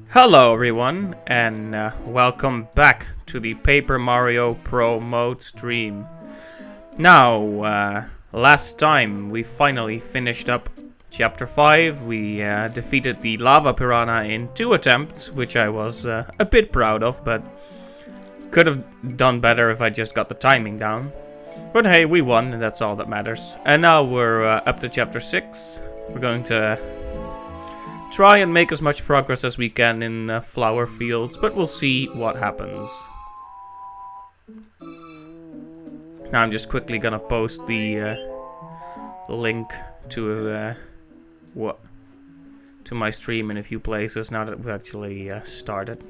Hello everyone, and welcome back to the Paper Mario Pro Mode stream. Now, last time we finally finished up Chapter 5. We defeated the Lava Piranha in 2 attempts, which I was a bit proud of, but could have done better if I just got the timing down. But hey, we won, and that's all that matters. And now we're up to Chapter 6. We're going to try and make as much progress as we can in flower fields, but we'll see what happens. Now I'm just quickly gonna post the link to to my stream in a few places now that we've actually started.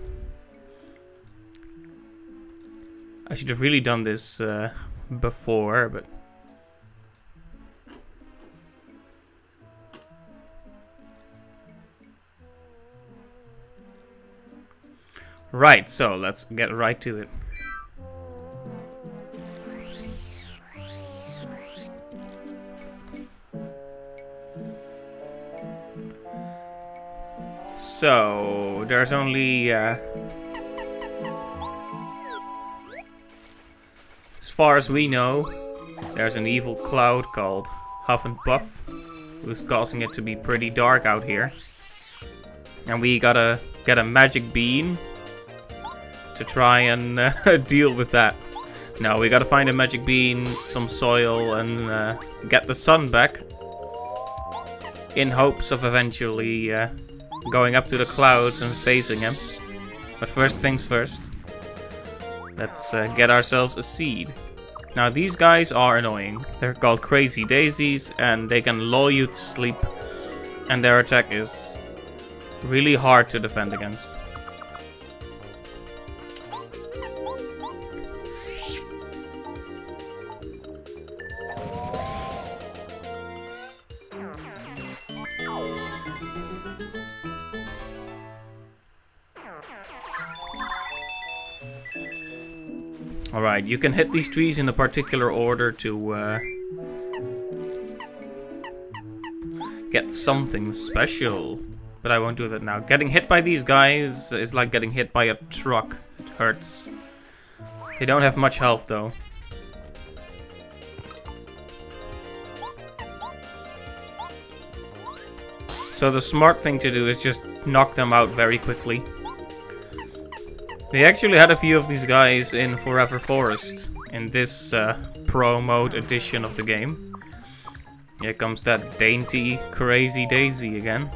I should have really done this before, but right, so let's get right to it. So, there's only, as far as we know, there's an evil cloud called Huff and Puff, who's causing it to be pretty dark out here. And we gotta get a magic bean to try and deal with that. No, we gotta find a magic bean, some soil, and get the sun back, in hopes of eventually going up to the clouds and facing him. But first things first, let's get ourselves a seed. Now these guys are annoying. They're called Amazy Dayzees, and they can lull you to sleep, and their attack is really hard to defend against. Alright, you can hit these trees in a particular order to get something special. But I won't do that now. Getting hit by these guys is like getting hit by a truck. It hurts. They don't have much health though. So the smart thing to do is just knock them out very quickly. They actually had a few of these guys in Forever Forest in this Pro Mode edition of the game. Here comes that dainty Amazy Dayzee again.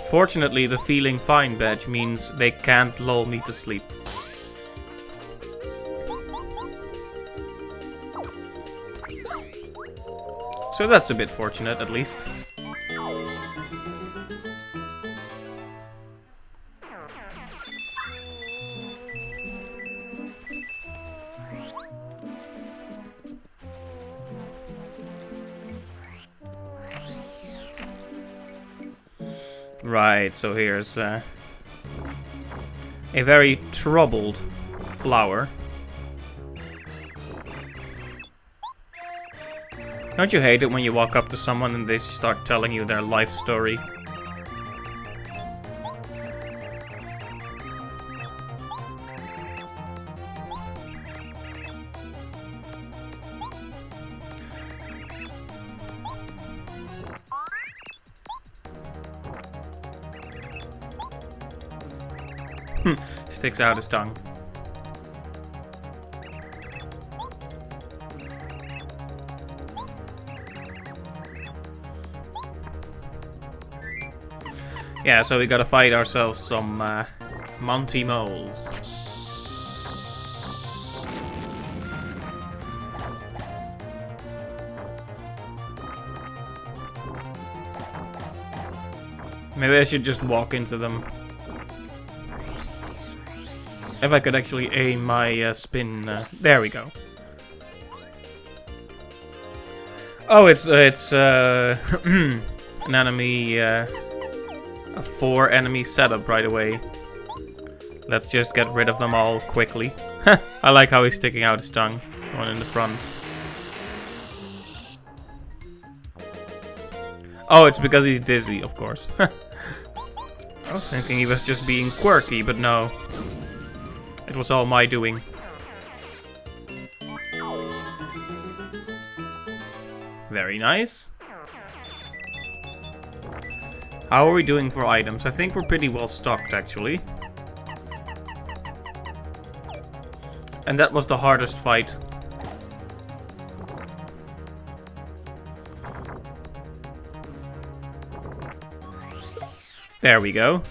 Fortunately, the Feeling Fine badge means they can't lull me to sleep. So that's a bit fortunate, at least. Right, so here's a very troubled flower. Don't you hate it when you walk up to someone and they start telling you their life story? Sticks out his tongue. Yeah, so we gotta fight ourselves some Monty moles. Maybe I should just walk into them. If I could actually aim my spin, there we go. Oh, it's an enemy a 4 enemy setup right away. Let's just get rid of them all quickly. I like how he's sticking out his tongue. One in the front. Oh, it's because he's dizzy, of course. I was thinking he was just being quirky, but no. It was all my doing. Very nice. How are we doing for items? I think we're pretty well stocked, actually. And that was the hardest fight. There we go.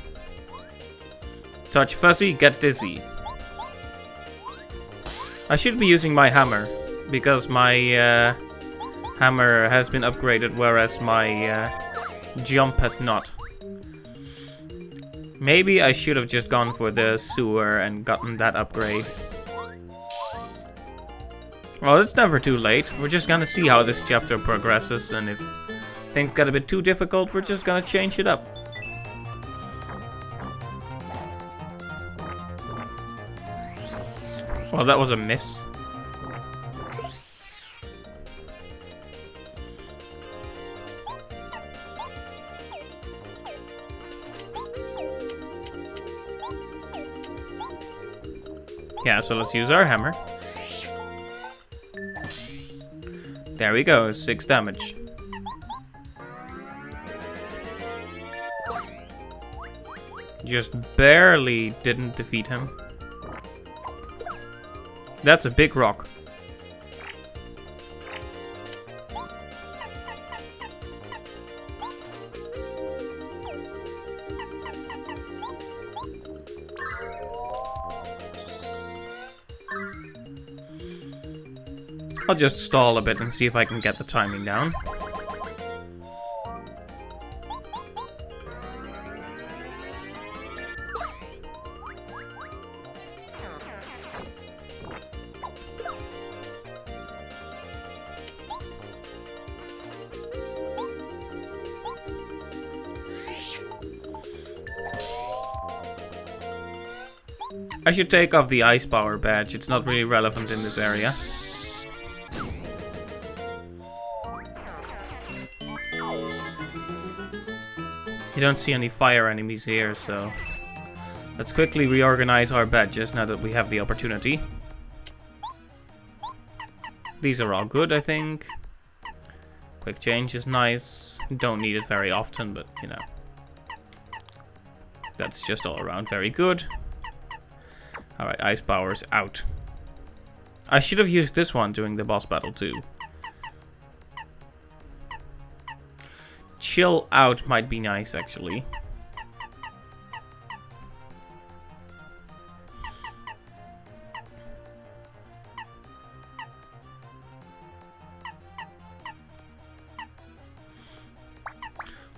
Touch fuzzy, get dizzy. I should be using my hammer, because my hammer has been upgraded, whereas my jump has not. Maybe I should have just gone for the sewer and gotten that upgrade. Well, it's never too late. We're just gonna see how this chapter progresses, and if things get a bit too difficult, we're just gonna change it up. Well, that was a miss. Yeah, so let's use our hammer. There we go, 6 damage. Just barely didn't defeat him. That's a big rock. I'll just stall a bit and see if I can get the timing down. I should take off the ice power badge, it's not really relevant in this area. You don't see any fire enemies here, so let's quickly reorganize our badges now that we have the opportunity. These are all good, I think. Quick change is nice. Don't need it very often, but you know. That's just all around very good. Alright, ice power's out. I should have used this one during the boss battle too. Chill out might be nice, actually.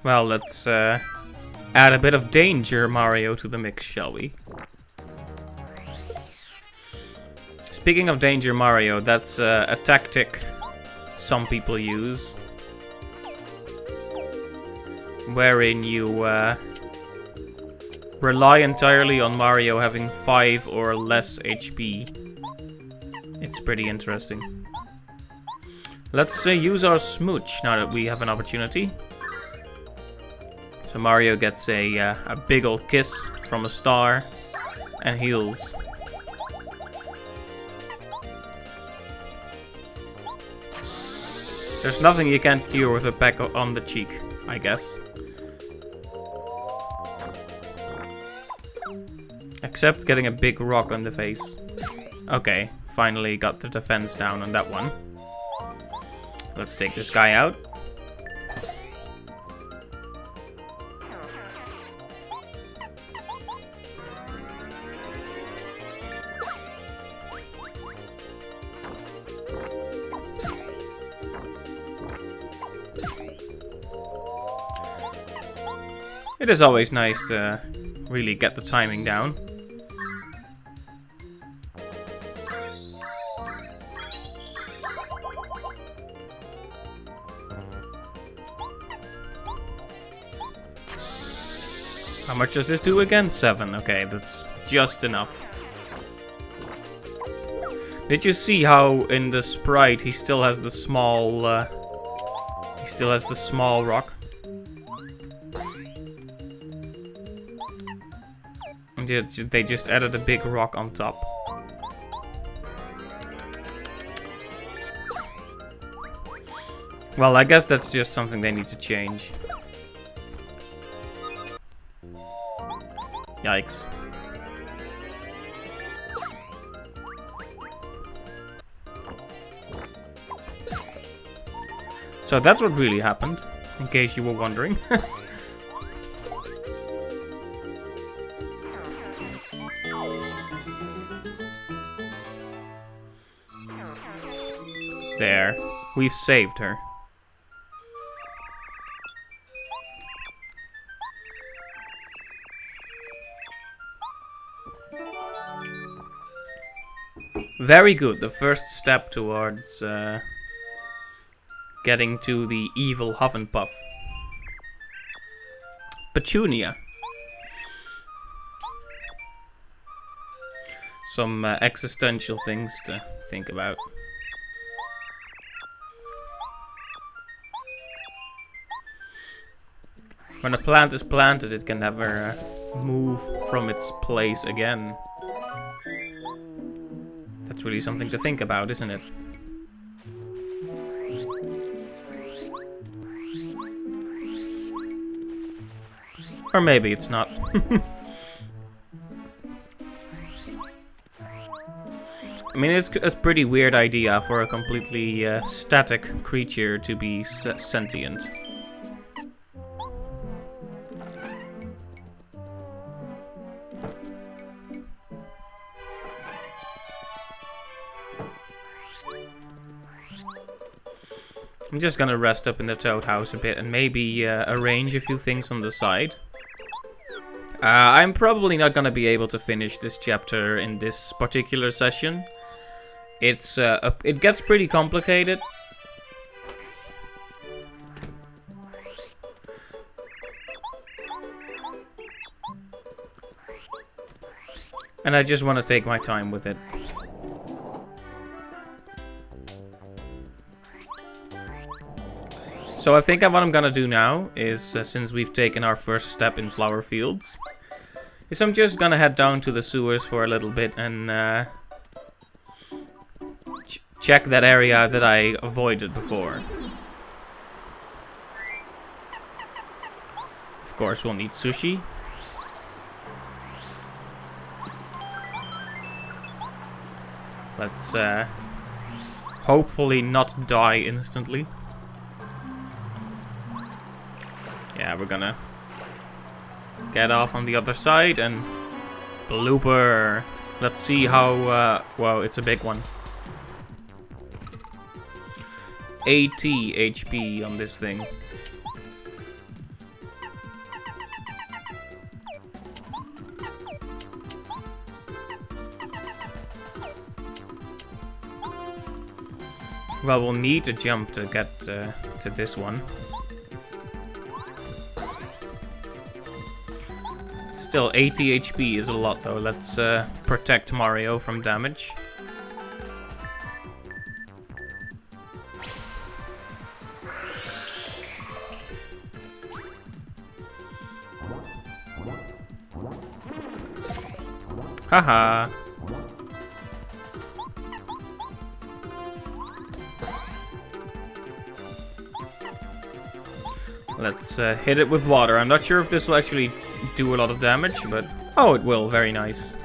Well, let's add a bit of danger, Mario, to the mix, shall we? Speaking of danger, Mario, that's a tactic some people use. Wherein you rely entirely on Mario having 5 or less HP. It's pretty interesting. Let's use our smooch now that we have an opportunity. So Mario gets a big old kiss from a star and heals. There's nothing you can't cure with a peck on the cheek, I guess. Except getting a big rock on the face. Okay, finally got the defense down on that one. Let's take this guy out. It is always nice to really get the timing down. How much does this do again? 7. Okay, that's just enough. Did you see how in the sprite he still has the small rock? And they just added a big rock on top. Well, I guess that's just something they need to change. Yikes. So that's what really happened, in case you were wondering. There. We've saved her. Very good. The first step towards getting to the evil Hufflepuff. Petunia. Some existential things to think about. When a plant is planted, it can never move from its place again. That's really something to think about, isn't it? Or maybe it's not. I mean, it's a pretty weird idea for a completely static creature to be sentient. I'm just gonna rest up in the Toad House a bit and maybe arrange a few things on the side. I'm probably not gonna be able to finish this chapter in this particular session. It gets pretty complicated. And I just want to take my time with it. So I think what I'm gonna do now is, since we've taken our first step in Flower Fields, is I'm just gonna head down to the sewers for a little bit and check that area that I avoided before. Of course, we'll need sushi. Let's hopefully not die instantly. Yeah, we're gonna get off on the other side and blooper. Let's see how, well, it's a big one. 80 HP on this thing. Well, we'll need to jump to get to this one. Still, 80 HP is a lot though. Let's protect Mario from damage. Haha. Let's hit it with water. I'm not sure if this will actually do a lot of damage, but... Oh, it will. Very nice.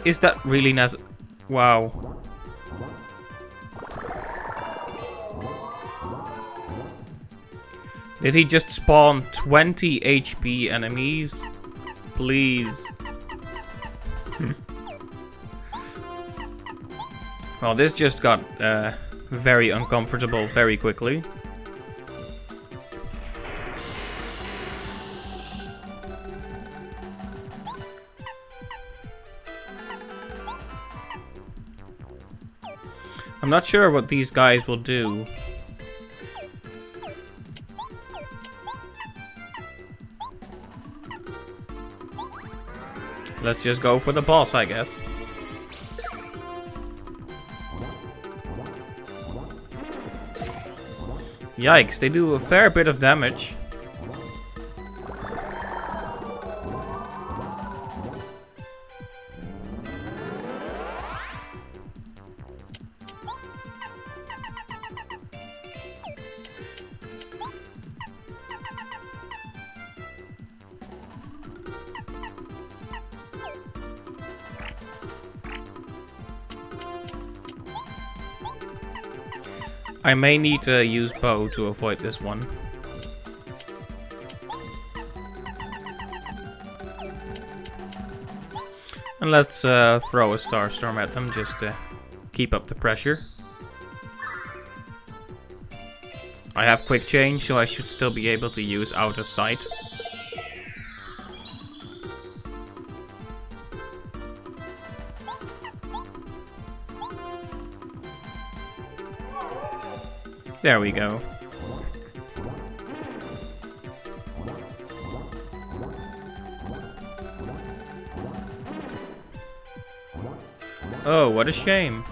Is that really Wow. Did he just spawn 20 HP enemies? Please. Well, this just got very uncomfortable very quickly. I'm not sure what these guys will do. Let's just go for the boss, I guess. Yikes, they do a fair bit of damage. I may need to use bow to avoid this one. And let's throw a Starstorm at them just to keep up the pressure. I have quick change, so I should still be able to use out of sight. There we go. Oh, what a shame.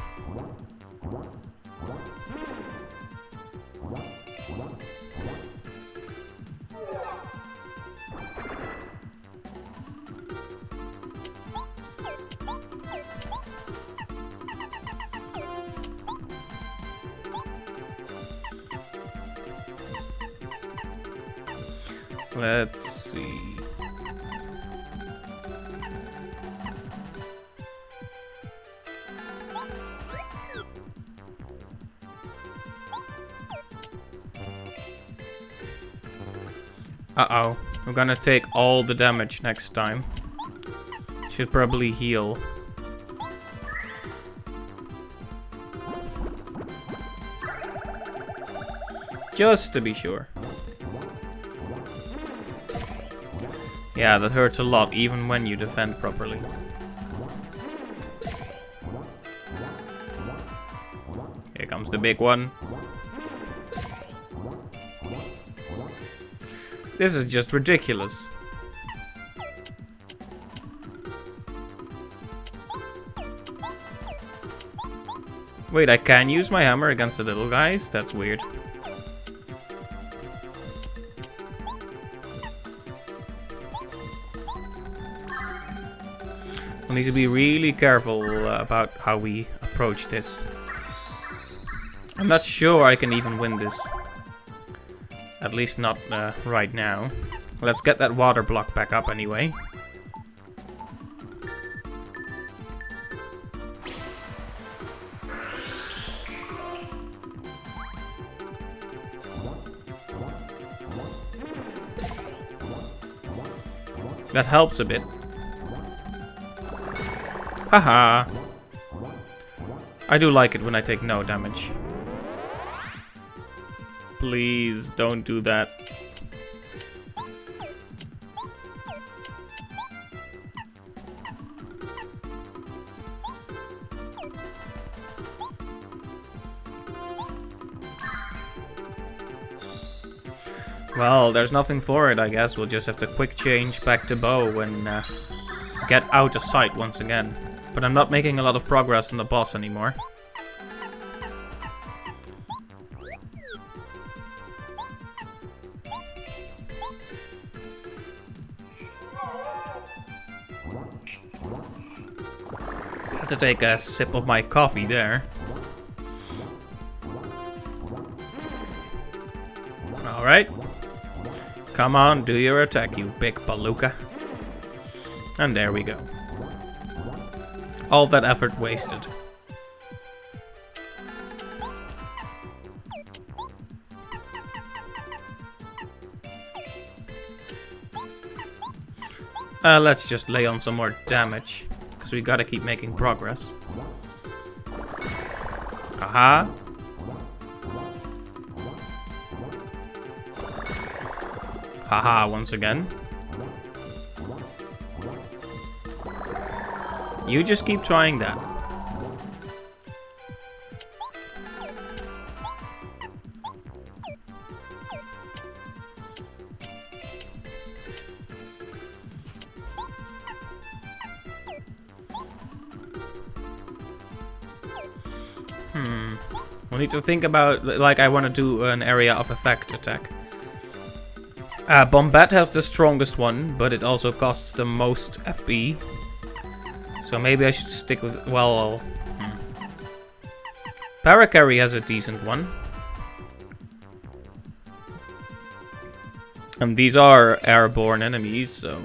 Let's see. Uh-oh. I'm gonna take all the damage next time. Should probably heal. Just to be sure. Yeah, that hurts a lot, even when you defend properly. Here comes the big one. This is just ridiculous. Wait, I can use my hammer against the little guys? That's weird. We need to be really careful about how we approach this. I'm not sure I can even win this. At least not right now. Let's get that water block back up anyway. That helps a bit. Haha. I do like it when I take no damage. Please don't do that. Well, there's nothing for it, I guess. We'll just have to quick change back to bow and get out of sight once again. But I'm not making a lot of progress on the boss anymore. Had to take a sip of my coffee there. Alright. Come on, do your attack, you big palooka. And there we go. All that effort wasted. Let's just lay on some more damage, because we gotta keep making progress. Aha. Haha, once again. You just keep trying that. We'll need to think about, like, I want to do an area of effect attack. Bombette has the strongest one, but it also costs the most FP. So maybe I should stick with, well... Paracarry has a decent one. And these are airborne enemies, so...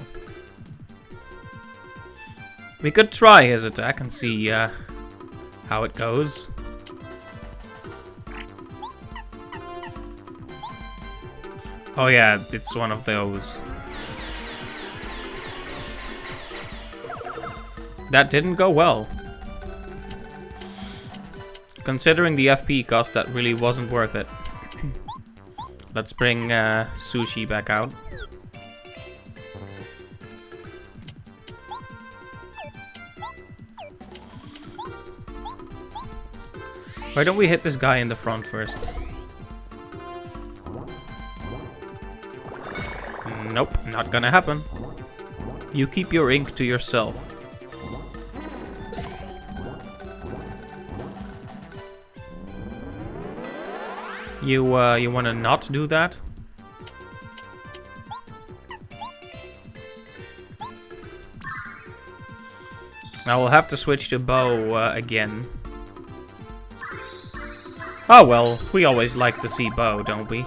We could try his attack and see how it goes. Oh yeah, it's one of those. That didn't go well. Considering the FP cost, that really wasn't worth it. Let's bring Sushi back out. Why don't we hit this guy in the front first? Nope, not gonna happen. You keep your ink to yourself. You wanna not do that? I will have to switch to bow again. Oh well, we always like to see bow, don't we?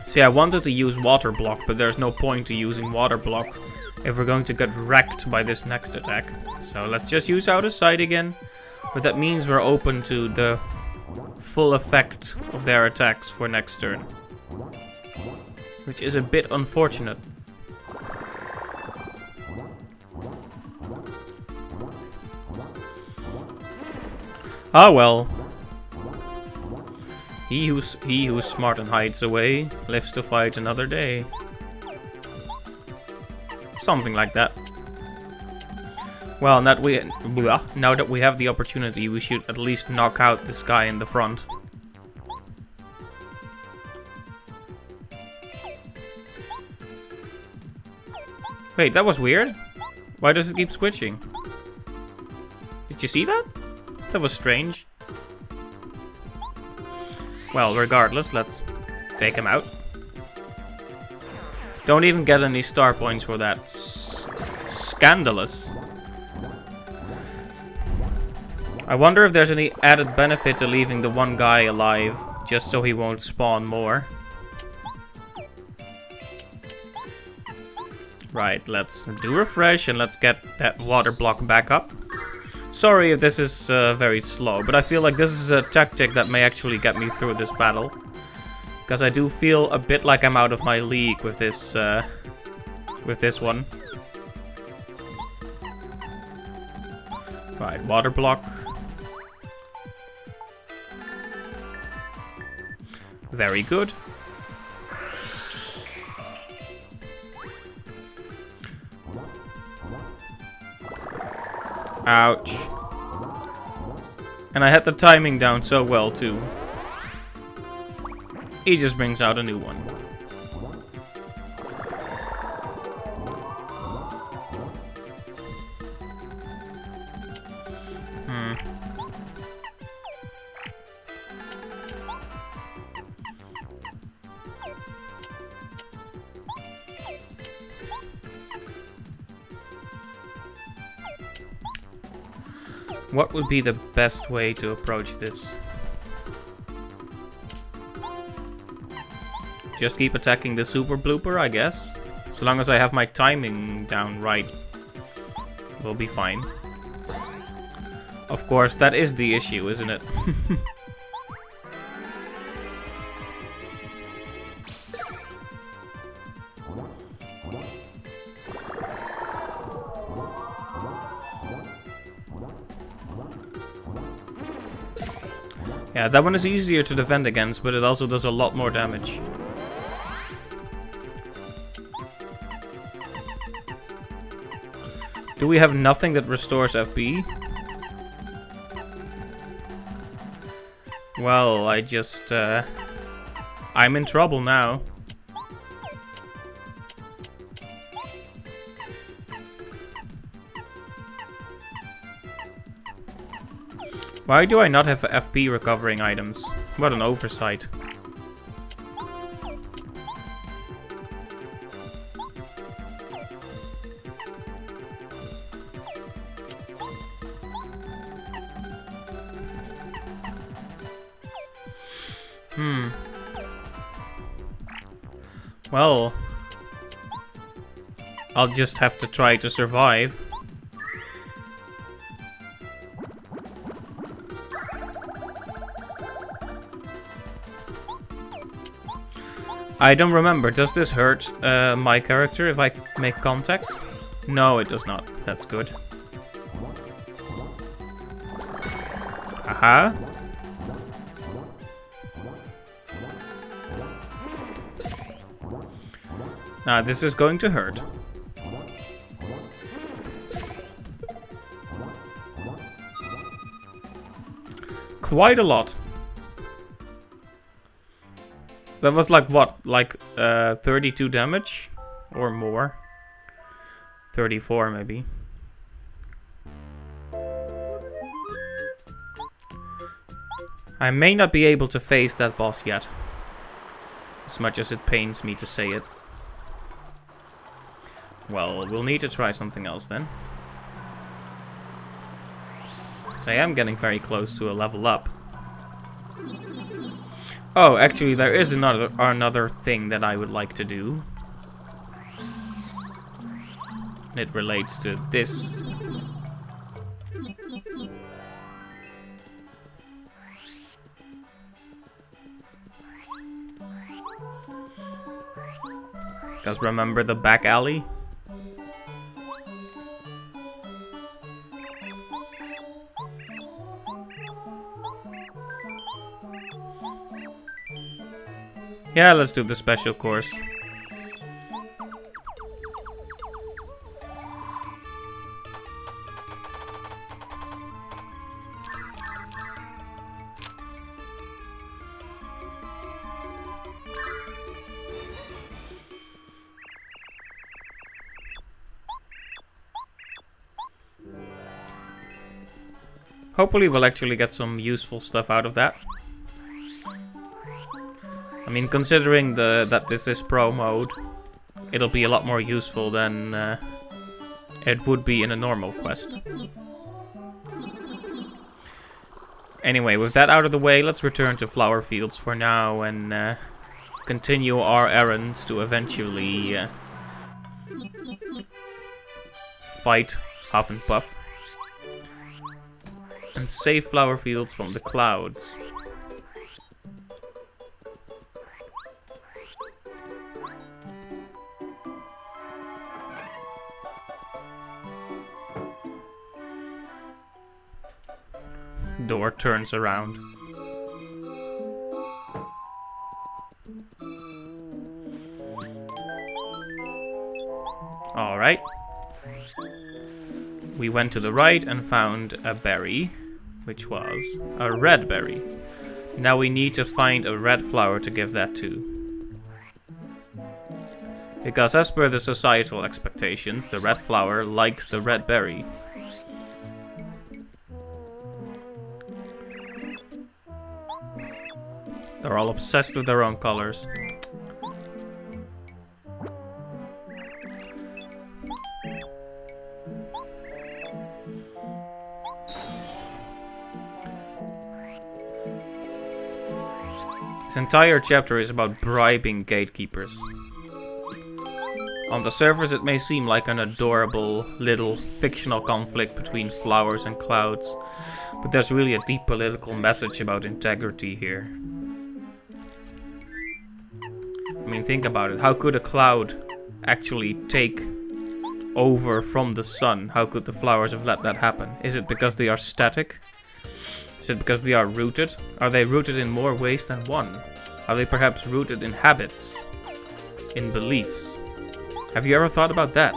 See, I wanted to use water block, but there's no point to using water block if we're going to get wrecked by this next attack. So let's just use out of sight again. But that means we're open to the full effect of their attacks for next turn. Which is a bit unfortunate. Ah well. He who's smart and hides away lives to fight another day. Something like that. Well, now that we have the opportunity, we should at least knock out this guy in the front. Wait, that was weird. Why does it keep switching? Did you see that? That was strange. Well, regardless, let's take him out. Don't even get any star points for that. Scandalous. I wonder if there's any added benefit to leaving the one guy alive, just so he won't spawn more. Right, let's do refresh and let's get that water block back up. Sorry if this is very slow, but I feel like this is a tactic that may actually get me through this battle. Because I do feel a bit like I'm out of my league with this one. Right, water block. Very good. Ouch. And I had the timing down so well too. He just brings out a new one. What would be the best way to approach this? Just keep attacking the super blooper, I guess. So long as I have my timing down right, we'll be fine. Of course, that is the issue, isn't it? Yeah, that one is easier to defend against, but it also does a lot more damage. Do we have nothing that restores FP? Well, I'm in trouble now. Why do I not have FP recovering items? What an oversight. Well, I'll just have to try to survive. I don't remember. Does this hurt my character if I make contact? No, it does not. That's good. Aha. Now this is going to hurt. Quite a lot. That was like what? Like 32 damage? Or more? 34 maybe. I may not be able to face that boss yet. As much as it pains me to say it. Well, we'll need to try something else then. So I am getting very close to a level up. Oh, actually there is another thing that I would like to do. It relates to this. Because remember the back alley? Yeah, let's do the special course. Hopefully we'll actually get some useful stuff out of that. I mean, considering that this is pro mode, it'll be a lot more useful than it would be in a normal quest. Anyway, with that out of the way, let's return to Flower Fields for now and continue our errands to eventually fight Huff and Puff and save Flower Fields from the clouds. Door turns around. Alright. We went to the right and found a berry, which was a red berry. Now we need to find a red flower to give that to. Because as per the societal expectations, the red flower likes the red berry. They're all obsessed with their own colors. This entire chapter is about bribing gatekeepers. On the surface it may seem like an adorable little fictional conflict between flowers and clouds, but there's really a deep political message about integrity here. I mean, think about it. How could a cloud actually take over from the sun? How could the flowers have let that happen? Is it because they are static? Is it because they are rooted? Are they rooted in more ways than one? Are they perhaps rooted in habits? In beliefs? Have you ever thought about that?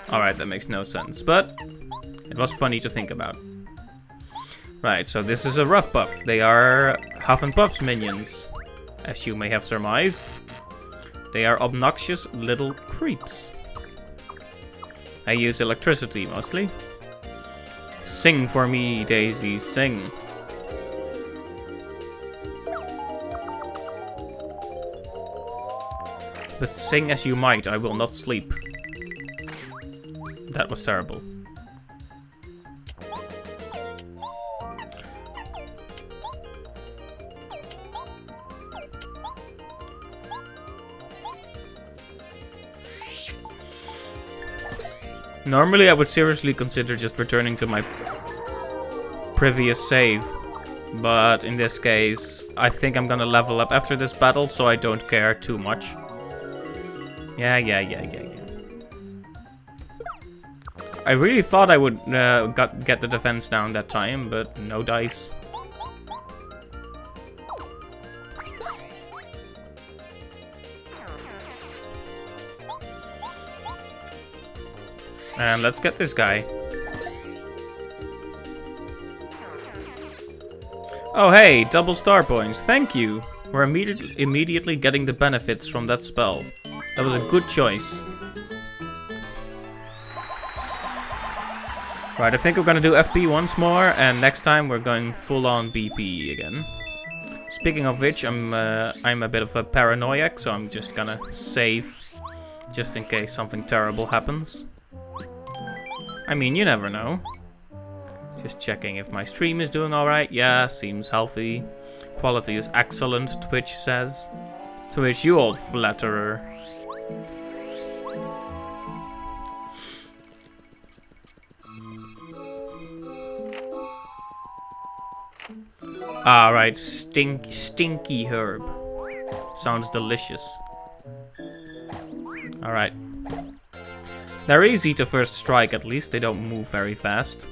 Alright, that makes no sense, but it was funny to think about. Right, so this is a Rough Puff. They are Huff and Puff's minions, as you may have surmised. They are obnoxious little creeps. I use electricity mostly. Sing for me, Daisy, sing. But sing as you might, I will not sleep. That was terrible. Normally I would seriously consider just returning to my previous save. But in this case, I think I'm gonna level up after this battle, so I don't care too much. Yeah. I really thought I would get the defense down that time, but no dice. And let's get this guy. Oh hey, double star points, thank you! We're immediately getting the benefits from that spell. That was a good choice. Right, I think we're gonna do FP once more, and next time we're going full on BP again. Speaking of which, I'm a bit of a paranoiac, so I'm just gonna save, just in case something terrible happens. I mean, you never know. Just checking if my stream is doing alright. Yeah, seems healthy. Quality is excellent, Twitch says. Twitch, you old flatterer. Alright, stinky herb. Sounds delicious. Alright. They're easy to first strike, at least. They don't move very fast.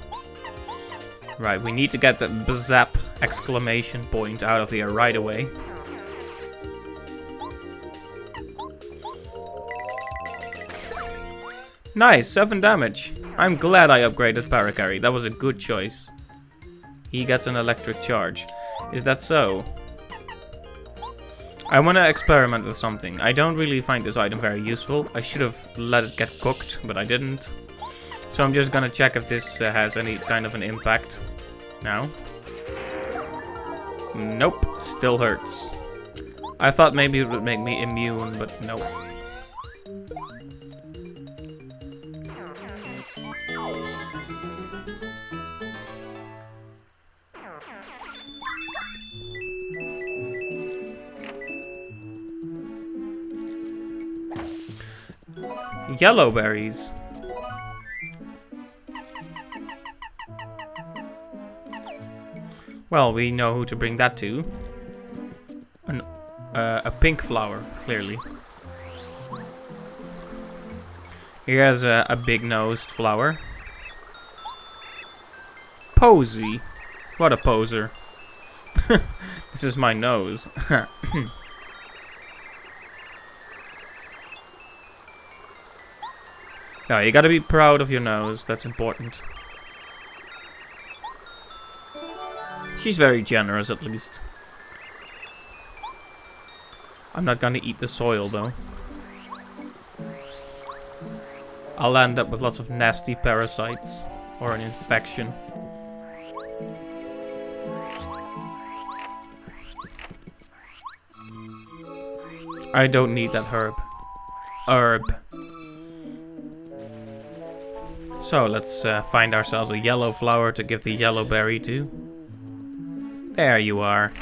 Right, we need to get the Bzap exclamation point out of here right away. Nice, 7 damage. I'm glad I upgraded Paracarry. That was a good choice. He gets an electric charge. Is that so? I want to experiment with something. I don't really find this item very useful. I should have let it get cooked, but I didn't. So I'm just gonna check if this has any kind of an impact now. Nope, still hurts. I thought maybe it would make me immune, but nope. Yellow berries. Well, we know who to bring that to. A pink flower, clearly. Here's a big-nosed flower. Posy. What a poser. This is my nose. No, you gotta be proud of your nose, that's important. She's very generous, at least. I'm not gonna eat the soil, though. I'll end up with lots of nasty parasites. Or an infection. I don't need that herb. So, let's find ourselves a yellow flower to give the yellow berry to. There you are.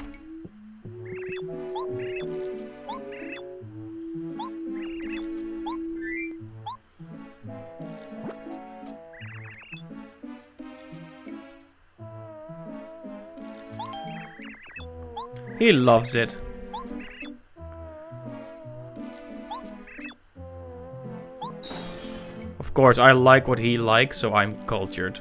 He loves it. Of course, I like what he likes, so I'm cultured.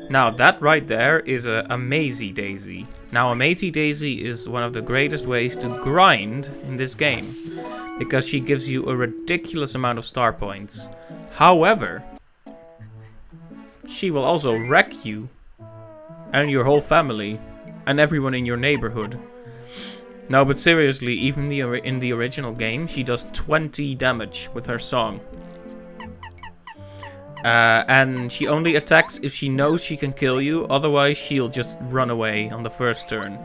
Now that right there is a Amazy Dayzee. Now Amazy Dayzee is one of the greatest ways to grind in this game, because she gives you a ridiculous amount of star points. However, she will also wreck you and your whole family and everyone in your neighborhood. No, but seriously, even in the original game, she does 20 damage with her song. And she only attacks if she knows she can kill you, otherwise she'll just run away on the first turn.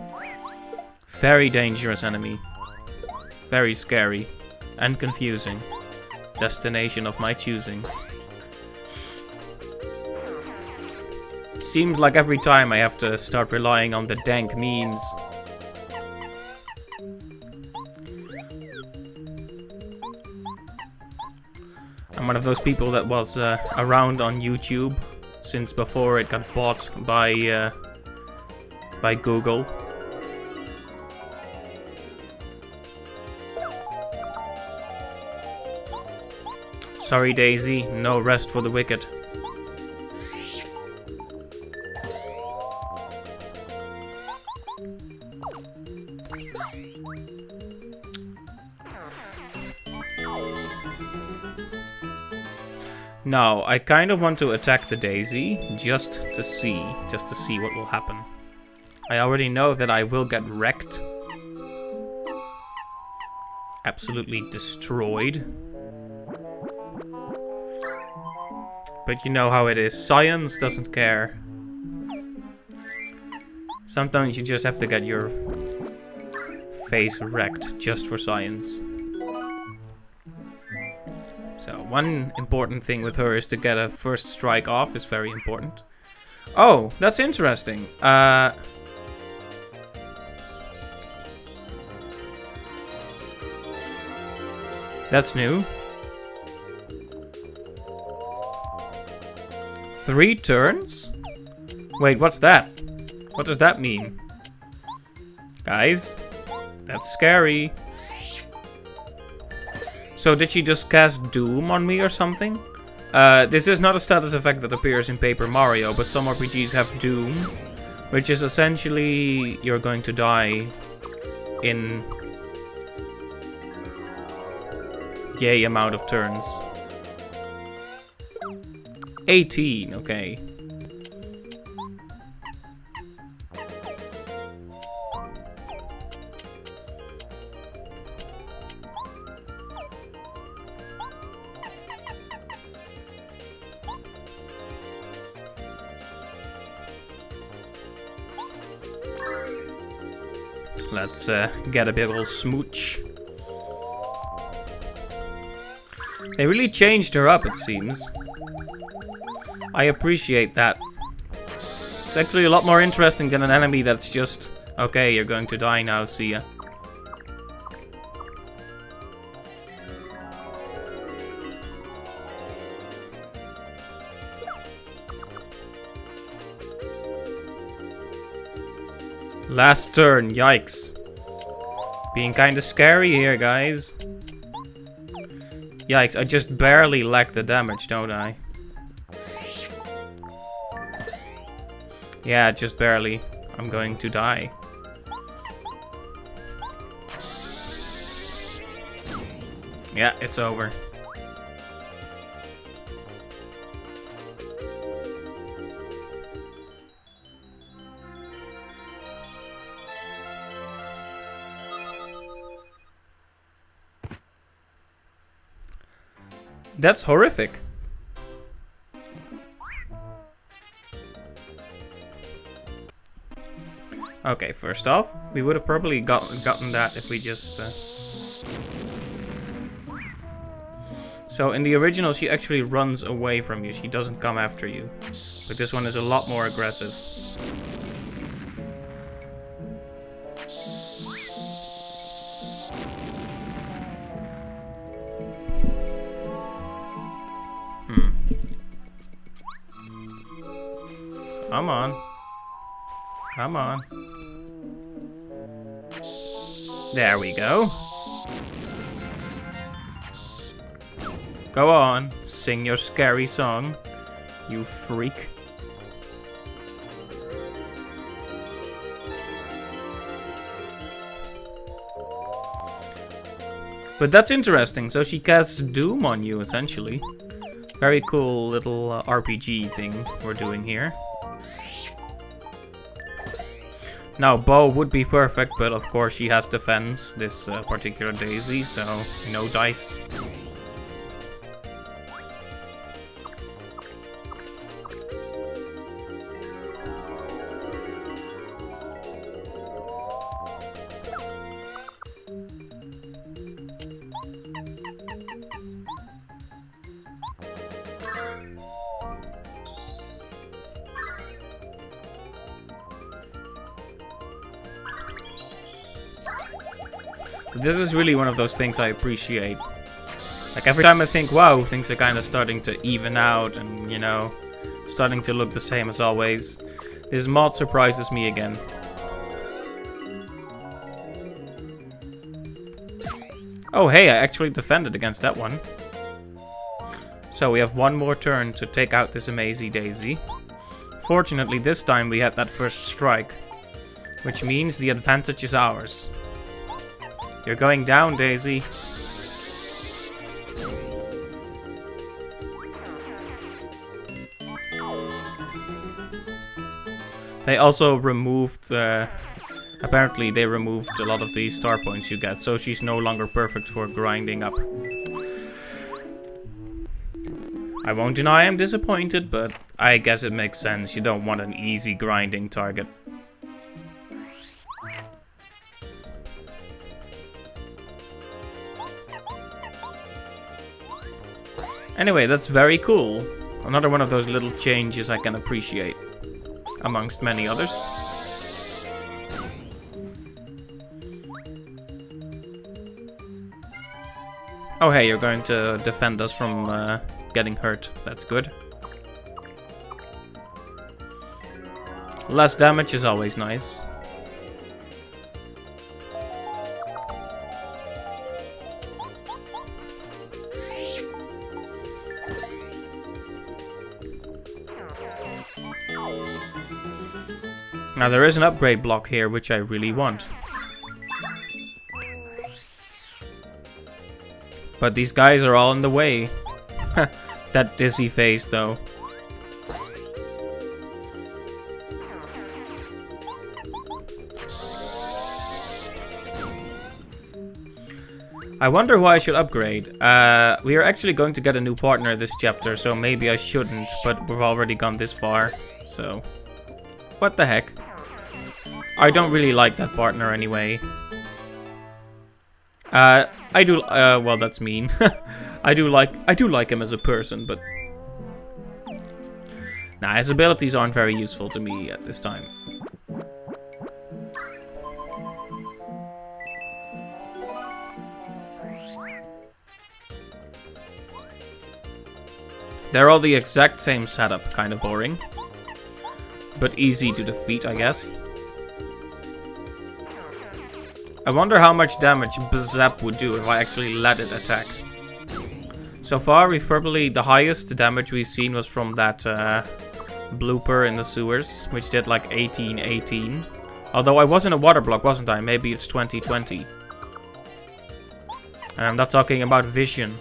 Very dangerous enemy. Very scary. And confusing. Destination of my choosing. Seems like every time I have to start relying on the dank memes. I'm one of those people that was around on YouTube since before it got bought by Google. Sorry, Daisy, no rest for the wicked. Now, I kind of want to attack the Daisy just to see what will happen. I already know that I will get wrecked. Absolutely destroyed. But you know how it is. Science doesn't care. Sometimes you just have to get your face wrecked just for science. So one important thing with her is to get a first strike off is very important. Oh, that's interesting. That's new. 3 turns? Wait, what's that? What does that mean? Guys, that's scary. So did she just cast Doom on me or something? This is not a status effect that appears in Paper Mario, but some RPGs have Doom, which is essentially you're going to die in yay amount of turns. 18, okay. Let's get a big ol' smooch. They really changed her up, it seems. I appreciate that. It's actually a lot more interesting than an enemy that's just, okay, you're going to die now, see ya. Last turn, yikes. Being kinda scary here, guys. Yikes, I just barely lack the damage, don't I? Yeah, just barely. I'm going to die. Yeah, it's over. That's horrific. Okay, first off, we would have probably gotten that if we just... So in the original, she actually runs away from you. She doesn't come after you. But this one is a lot more aggressive. Come on. Come on. There we go. Go on, sing your scary song, you freak. But that's interesting. So she casts Doom on you, essentially. Very cool little RPG thing we're doing here. Now, Bow would be perfect, but of course she has defense, this particular Dayzee, so no dice. This is really one of those things I appreciate. Like every time I think, wow, things are kind of starting to even out and, you know, starting to look the same as always. This mod surprises me again. Oh hey, I actually defended against that one. So we have one more turn to take out this Amazy Dayzee. Fortunately this time we had that first strike, which means the advantage is ours. You're going down, Dayzee. They also removed, apparently they removed a lot of the star points you get, so she's no longer perfect for grinding up. I won't deny I'm disappointed, but I guess it makes sense. You don't want an easy grinding target. Anyway, that's very cool. Another one of those little changes I can appreciate, amongst many others. Oh hey, you're going to defend us from getting hurt. That's good. Less damage is always nice. Now there is an upgrade block here, which I really want. But these guys are all in the way. That dizzy face, though. I wonder why I should upgrade. We are actually going to get a new partner this chapter, so maybe I shouldn't, but we've already gone this far, so... What the heck? I don't really like that partner anyway. I do, well that's mean. I do like him as a person, but... Nah, his abilities aren't very useful to me at this time. They're all the exact same setup, kind of boring. But easy to defeat, I guess. I wonder how much damage Bzap would do if I actually let it attack. So far, we've probably... The highest damage we've seen was from that blooper in the sewers, which did like 18. Although I was in a water block, wasn't I? Maybe it's 20. And I'm not talking about vision.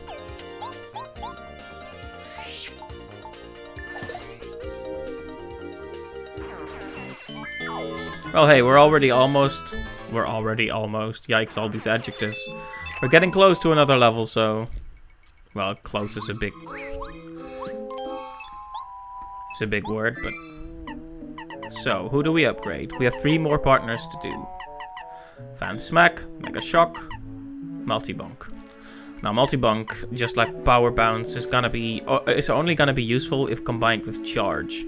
Well, hey, we're already almost... Yikes, all these adjectives. We're getting close to another level, so... Well, close is a big... It's a big word, but... So, who do we upgrade? We have 3 more partners to do. Fan Smack, Mega Shock, Multi-Bonk. Now, Multi-Bonk, just like Power Bounce, is gonna be... It's only gonna be useful if combined with Charge.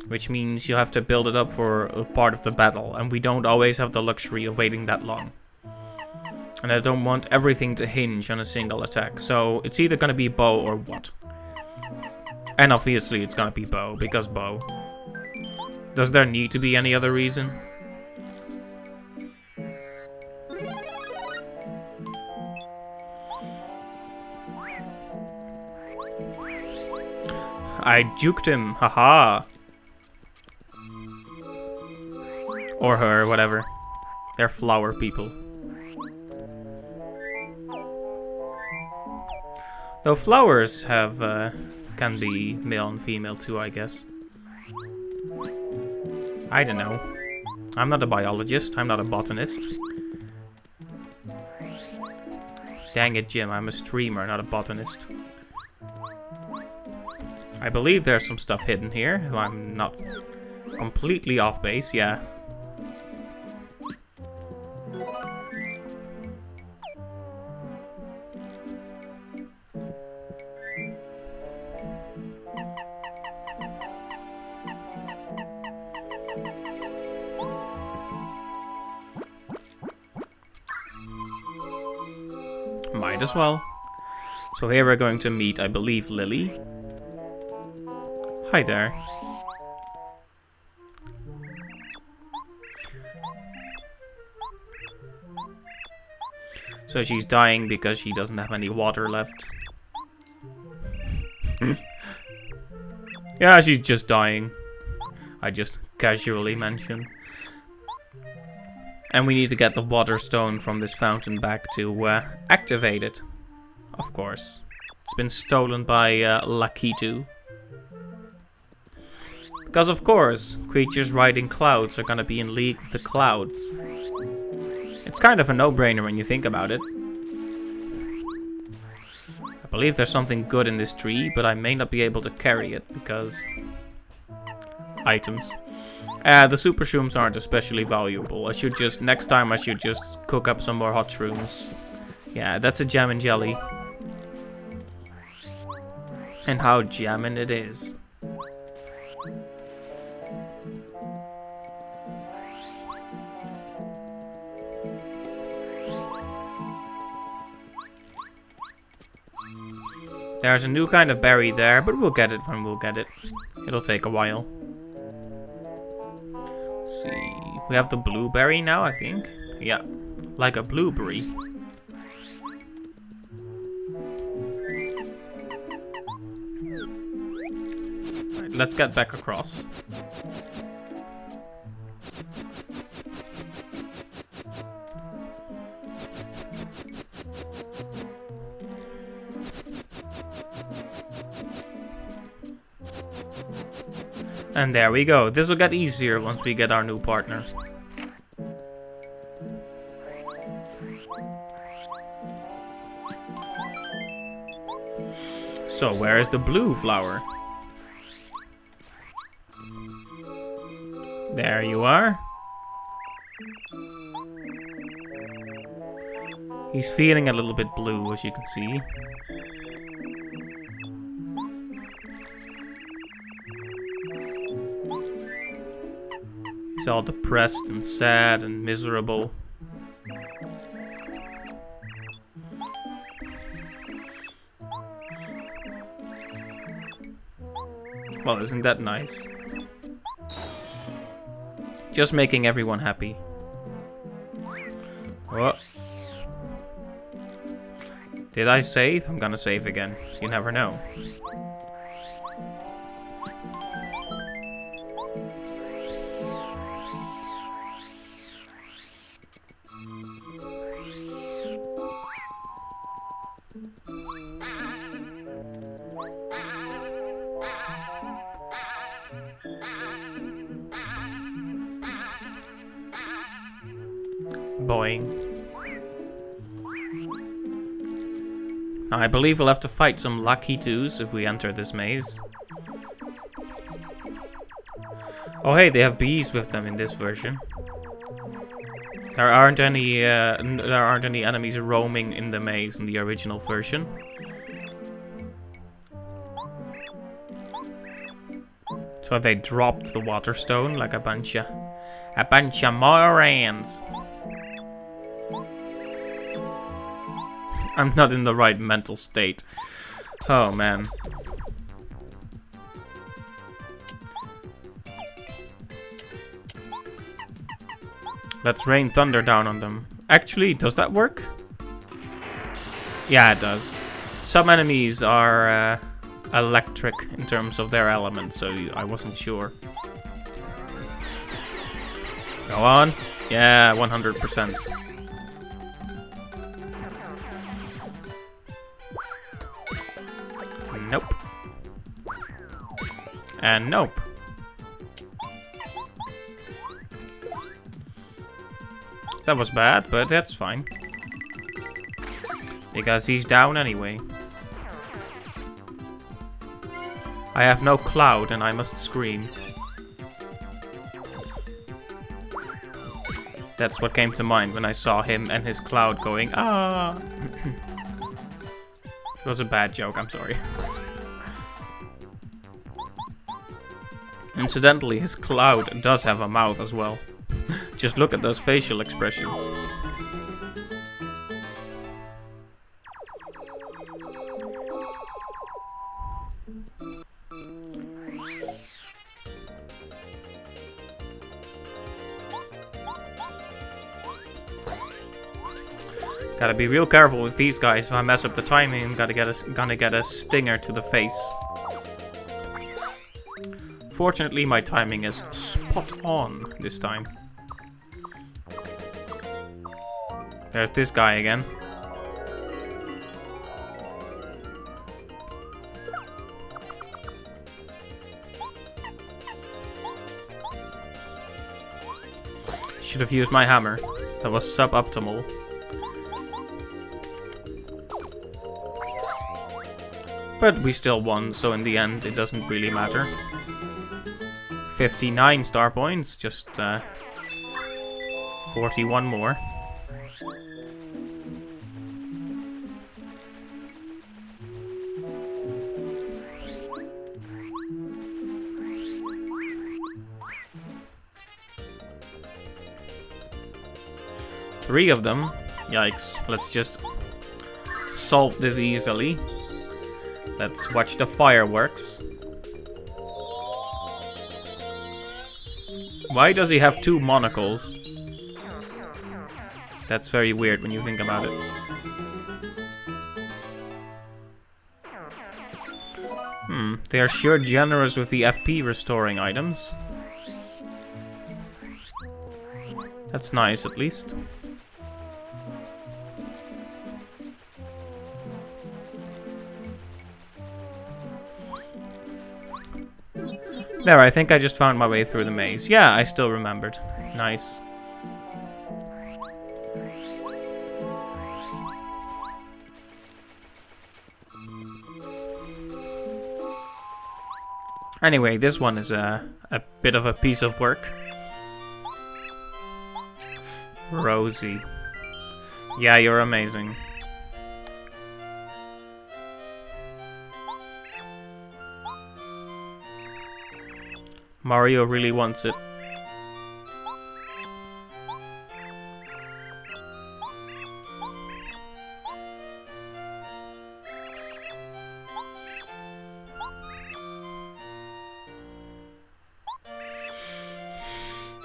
Which means you have to build it up for a part of the battle, and we don't always have the luxury of waiting that long. And I don't want everything to hinge on a single attack, so it's either gonna be Bow or what. And obviously it's gonna be Bow, because Bow. Does there need to be any other reason? I juked him, haha. Or her, whatever. They're flower people. Though flowers have can be male and female too, I guess. I don't know. I'm not a biologist. I'm not a botanist. Dang it, Jim. I'm a streamer, not a botanist. I believe there's some stuff hidden here. I'm not completely off base, yeah. Might as well. So here we're going to meet, I believe, Lily. Hi there. So she's dying because she doesn't have any water left. Yeah, she's just dying. I just casually mentioned. And we need to get the water stone from this fountain back to activate it. Of course. It's been stolen by Lakitu. Because of course, creatures riding clouds are gonna be in league with the clouds. It's kind of a no-brainer when you think about it. I believe there's something good in this tree, but I may not be able to carry it because... items. The super shrooms aren't especially valuable. I should just, next time I should just cook up some more hot shrooms. Yeah, that's a jam and jelly. And how jammin' it is. There's a new kind of berry there, but we'll get it when we'll get it. It'll take a while. Let's see. We have the blueberry now, I think. Yeah, like a blueberry. Right, let's get back across. And there we go. This will get easier once we get our new partner. So, where is the blue flower? There you are. He's feeling a little bit blue, as you can see. He's all depressed and sad and miserable. Well, isn't that nice? Just making everyone happy. Oh. Did I save? I'm gonna save again. You never know. Boing. Now, I believe we'll have to fight some Lakitus if we enter this maze. Oh hey, they have bees with them in this version. There aren't any enemies roaming in the maze in the original version. So they dropped the water stone like a bunch of morons. I'm not in the right mental state. Oh man. Let's rain thunder down on them. Actually, does that work? Yeah, it does. Some enemies are electric in terms of their element, so I wasn't sure. Go on. Yeah, 100%. And nope. That was bad, but that's fine. Because he's down anyway. I have no cloud and I must scream. That's what came to mind when I saw him and his cloud going, ah! It was a bad joke, I'm sorry. Incidentally, his cloud does have a mouth as well. Just look at those facial expressions. Gotta be real careful with these guys. If I mess up the timing, I'm gonna get a stinger to the face. Fortunately, my timing is spot on this time. There's this guy again. Should have used my hammer. That was suboptimal. But we still won, so in the end it doesn't really matter. 59 star points, just 41 more. Three of them. Yikes. Let's just solve this easily. Let's watch the fireworks. Why does he have two monocles? That's very weird when you think about it. They are sure generous with the FP restoring items. That's nice, at least. There, I think I just found my way through the maze. Yeah, I still remembered. Nice. Anyway, this one is a bit of a piece of work. Rosie. Yeah, you're amazing. Mario really wants it.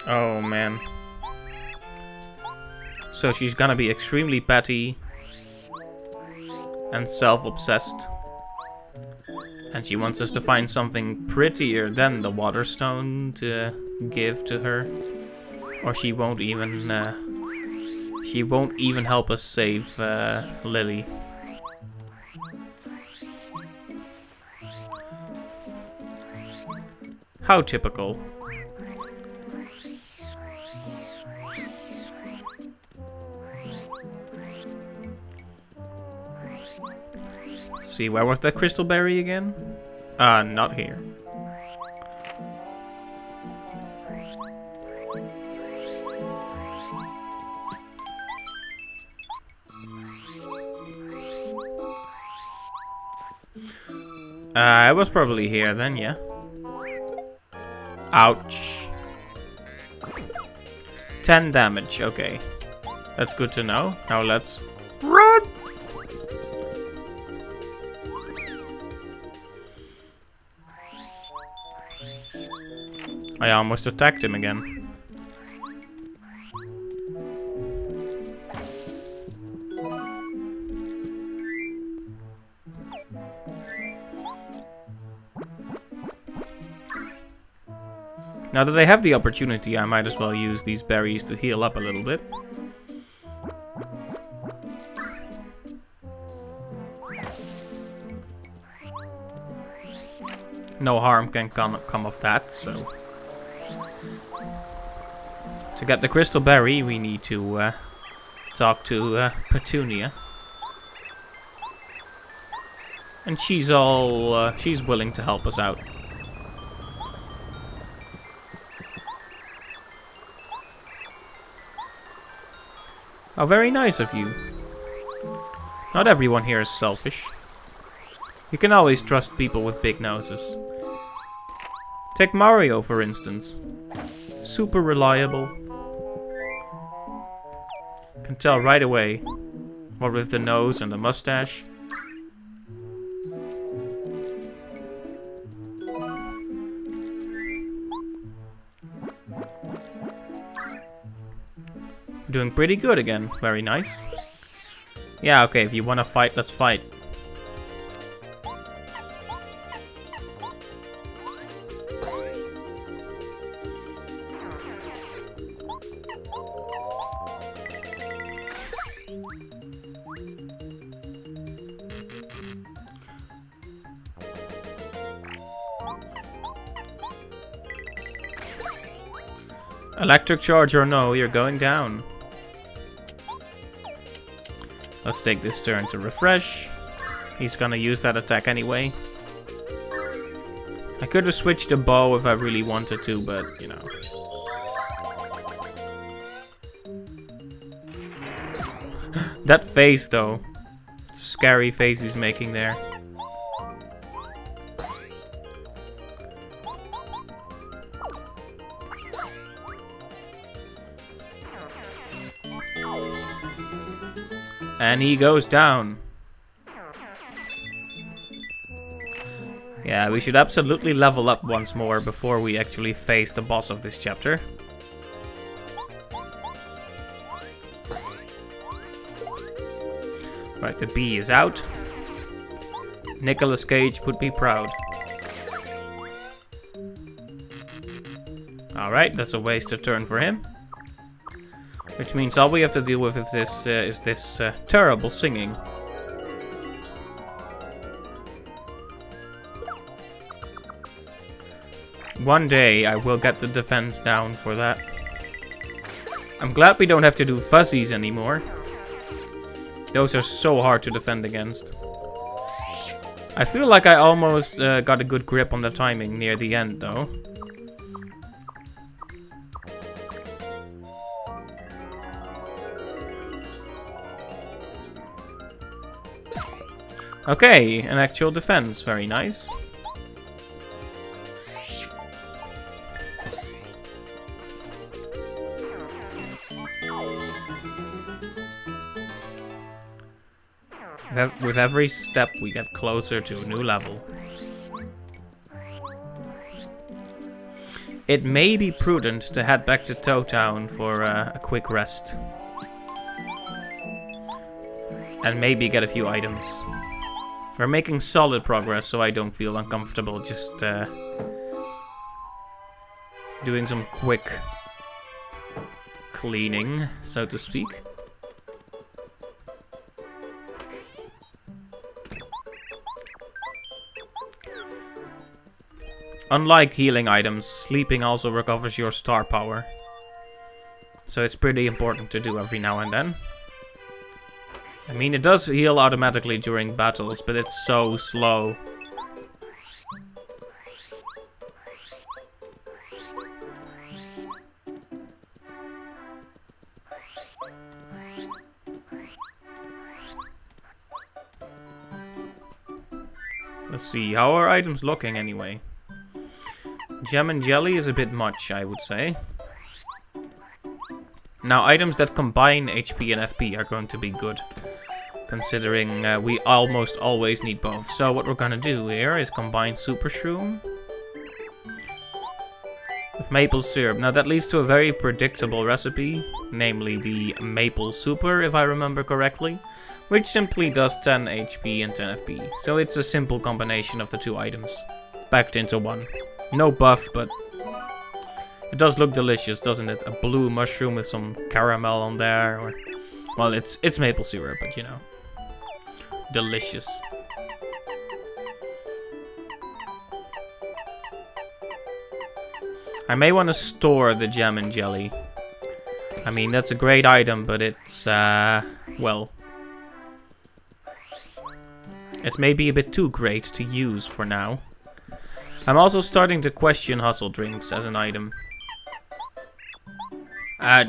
Oh man. So she's gonna be extremely petty and self-obsessed. And she wants us to find something prettier than the water stone to give to her. Or she won't even help us save Lily. How typical. See, where was that crystal berry again? Not here. It was probably here then, yeah. Ouch. 10 damage, okay. That's good to know. Now let's run! I almost attacked him again. Now that I have the opportunity, I might as well use these berries to heal up a little bit. no harm can come of that, so... To get the crystal berry, we need to talk to Petunia. And she's willing to help us out. How very nice of you. Not everyone here is selfish. You can always trust people with big noses. Take Mario, for instance. Super reliable. Can tell right away. What with the nose and the mustache. Doing pretty good again. Very nice. Yeah, okay, if you wanna fight, let's fight. Electric charge or no, you're going down. Let's take this turn to refresh. He's gonna use that attack anyway. I could have switched the bow if I really wanted to, but, you know. That face, though. It's a scary face he's making there. And he goes down. Yeah, we should absolutely level up once more before we actually face the boss of this chapter. Right, the bee is out. Nicolas Cage would be proud. Alright, that's a wasted turn for him. Which means all we have to deal with is this terrible singing. One day I will get the defense down for that. I'm glad we don't have to do fuzzies anymore. Those are so hard to defend against. I feel like I almost got a good grip on the timing near the end though. Okay, an actual defense, very nice. With every step we get closer to a new level. It may be prudent to head back to Toad Town for a quick rest. And maybe get a few items. We're making solid progress, so I don't feel uncomfortable just doing some quick cleaning, so to speak. Unlike healing items, sleeping also recovers your star power. So it's pretty important to do every now and then. I mean, it does heal automatically during battles, but it's so slow. Let's see, how are items looking anyway? Gem and jelly is a bit much, I would say. Now, items that combine HP and FP are going to be good. Considering we almost always need both. So what we're gonna do here is combine Super Shroom with maple syrup. Now that leads to a very predictable recipe, namely the maple super, if I remember correctly, which simply does 10 HP and 10 FP. So it's a simple combination of the two items, packed into one. No buff, but it does look delicious, doesn't it? A blue mushroom with some caramel on there, or well, it's maple syrup, but you know, delicious. I may want to store the jam and jelly. I mean, that's a great item, but it's, well... It's maybe a bit too great to use for now. I'm also starting to question hustle drinks as an item.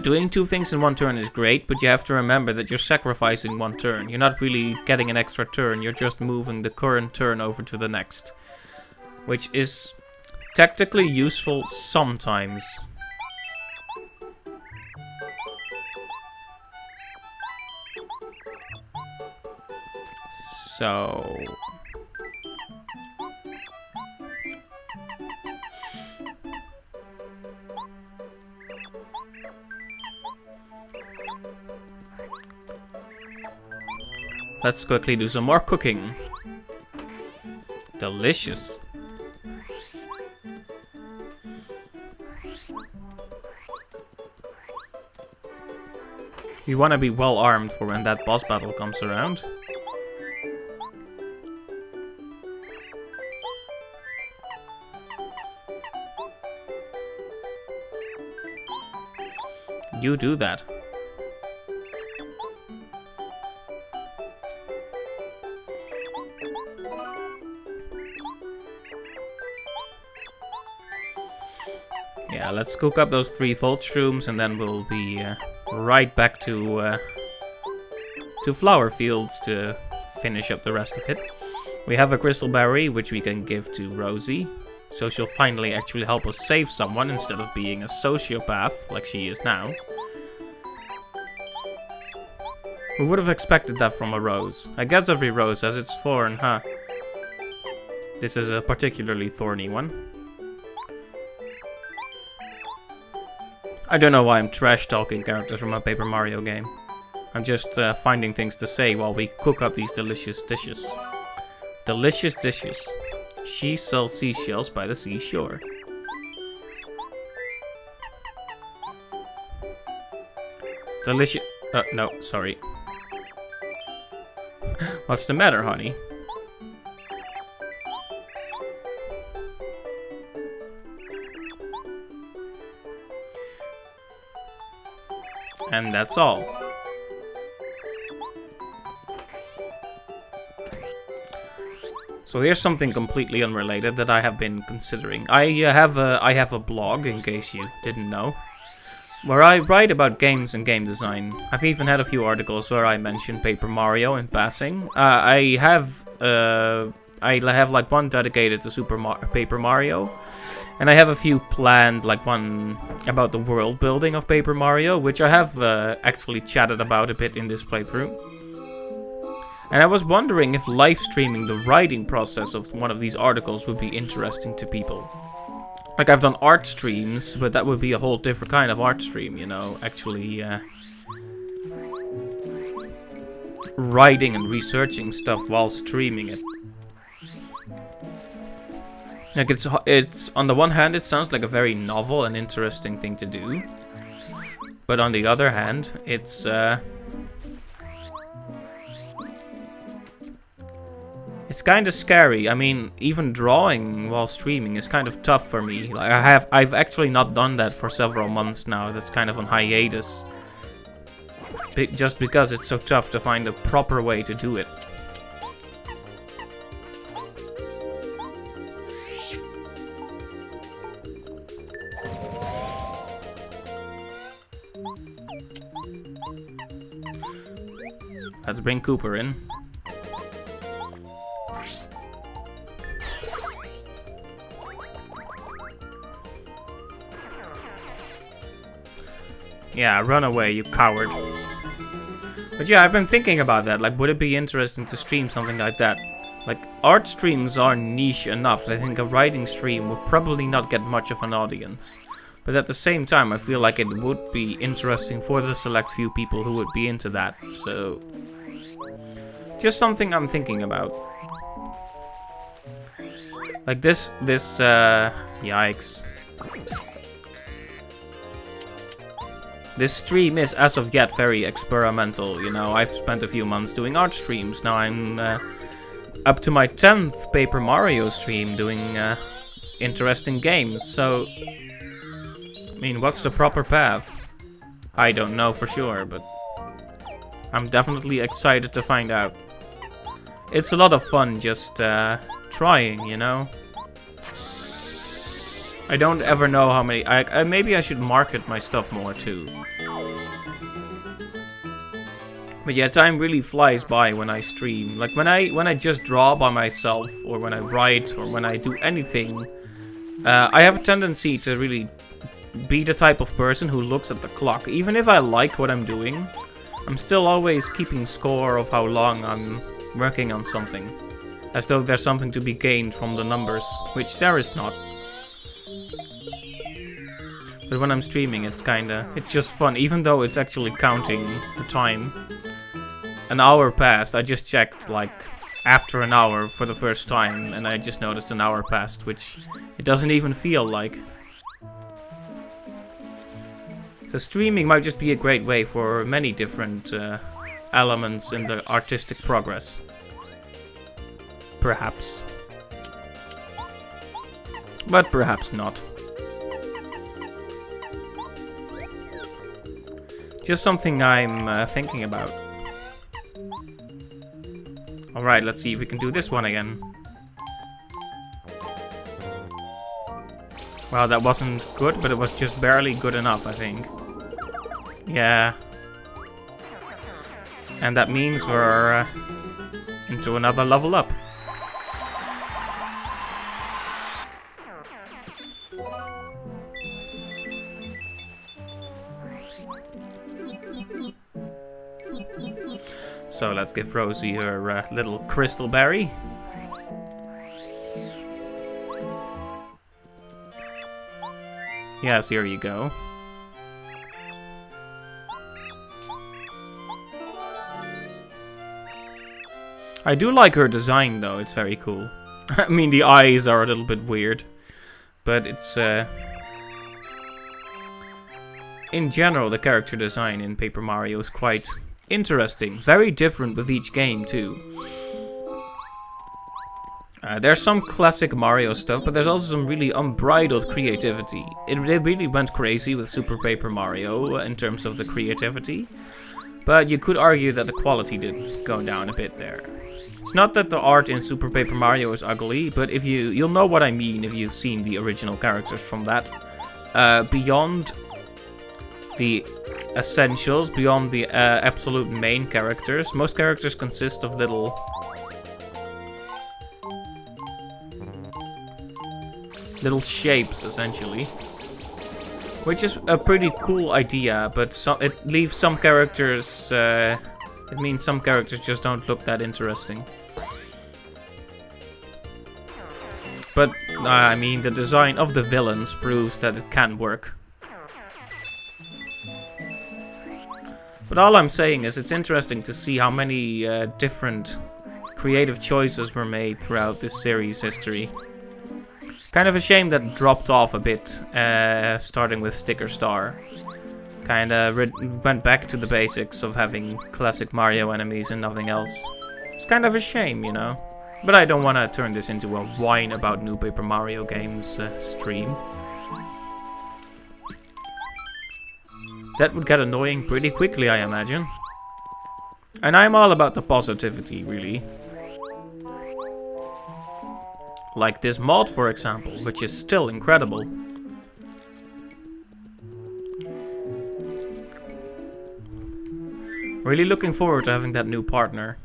Doing 2 things in 1 turn is great, but you have to remember that you're sacrificing 1 turn. You're not really getting an extra turn, you're just moving the current turn over to the next. Which is technically useful sometimes. So... let's quickly do some more cooking. Delicious. You want to be well armed for when that boss battle comes around. You do that. Yeah, let's cook up those 3 volt shrooms and then we'll be right back to flower fields to finish up the rest of it. We have a crystal berry which we can give to Rosie, so she'll finally actually help us save someone instead of being a sociopath like she is now. We would have expected that from a rose. I guess every rose has its thorn, huh? This is a particularly thorny one. I don't know why I'm trash-talking characters from a Paper Mario game. I'm just finding things to say while we cook up these delicious dishes. Delicious dishes. She sells seashells by the seashore. Delicious... no, sorry. What's the matter, honey? And that's all. So here's something completely unrelated that I have been considering. I have a blog, in case you didn't know, where I write about games and game design. I've even had a few articles where I mention Paper Mario in passing. I have like one dedicated to Paper Mario. And I have a few planned, like one about the world building of Paper Mario, which I have actually chatted about a bit in this playthrough. And I was wondering if live streaming the writing process of one of these articles would be interesting to people. Like, I've done art streams, but that would be a whole different kind of art stream, you know, actually writing and researching stuff while streaming it. Like, it's on the one hand, it sounds like a very novel and interesting thing to do. But on the other hand, it's kind of scary. I mean, even drawing while streaming is kind of tough for me. Like, I've actually not done that for several months now. That's kind of on hiatus. Just because it's so tough to find a proper way to do it. Let's bring Cooper in. Yeah, run away, you coward. But yeah, I've been thinking about that. Like, would it be interesting to stream something like that? Like, art streams are niche enough. I think a writing stream would probably not get much of an audience. But at the same time, I feel like it would be interesting for the select few people who would be into that. So, just something I'm thinking about. Like yikes. This stream is, as of yet, very experimental, you know. I've spent a few months doing art streams. Now I'm up to my 10th Paper Mario stream doing interesting games. So, I mean, what's the proper path? I don't know for sure, but I'm definitely excited to find out. It's a lot of fun just trying, you know? I don't ever know how many... maybe I should market my stuff more too. But yeah, time really flies by when I stream. Like when I just draw by myself, or when I write, or when I do anything, I have a tendency to really be the type of person who looks at the clock. Even if I like what I'm doing, I'm still always keeping score of how long I'm working on something. As though there's something to be gained from the numbers, which there is not. But when I'm streaming, it's just fun, even though it's actually counting the time. An hour passed, I just checked, like, after an hour for the first time, and I just noticed an hour passed, which it doesn't even feel like. So streaming might just be a great way for many different elements in the artistic progress. Perhaps. But perhaps not. Just something I'm thinking about. Alright, let's see if we can do this one again. Well, that wasn't good, but it was just barely good enough, I think. Yeah. And that means we're into another level up. So let's give Rosie her little crystal berry. Yes, here you go. I do like her design though, it's very cool. I mean, the eyes are a little bit weird, but it's in general, the character design in Paper Mario is quite interesting. Very different with each game too. There's some classic Mario stuff, but there's also some really unbridled creativity. It really went crazy with Super Paper Mario in terms of the creativity, but you could argue that the quality did go down a bit there. It's not that the art in Super Paper Mario is ugly, but if you'll know what I mean if you've seen the original characters from that. Beyond the essentials, beyond the absolute main characters, most characters consist of little shapes, essentially. Which is a pretty cool idea, but it leaves some characters... it means some characters just don't look that interesting. But, I mean, the design of the villains proves that it can work. But all I'm saying is it's interesting to see how many different creative choices were made throughout this series' history. Kind of a shame that it dropped off a bit, starting with Sticker Star. Kinda went back to the basics of having classic Mario enemies and nothing else. It's kind of a shame, you know. But I don't want to turn this into a whine about new Paper Mario games stream. That would get annoying pretty quickly, I imagine. And I'm all about the positivity, really. Like this mod, for example, which is still incredible. Really looking forward to having that new partner.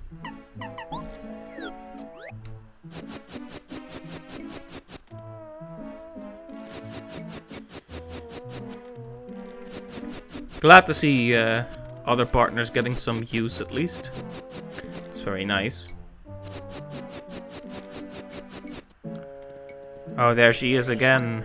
Glad to see other partners getting some use, at least. It's very nice. Oh, there she is again.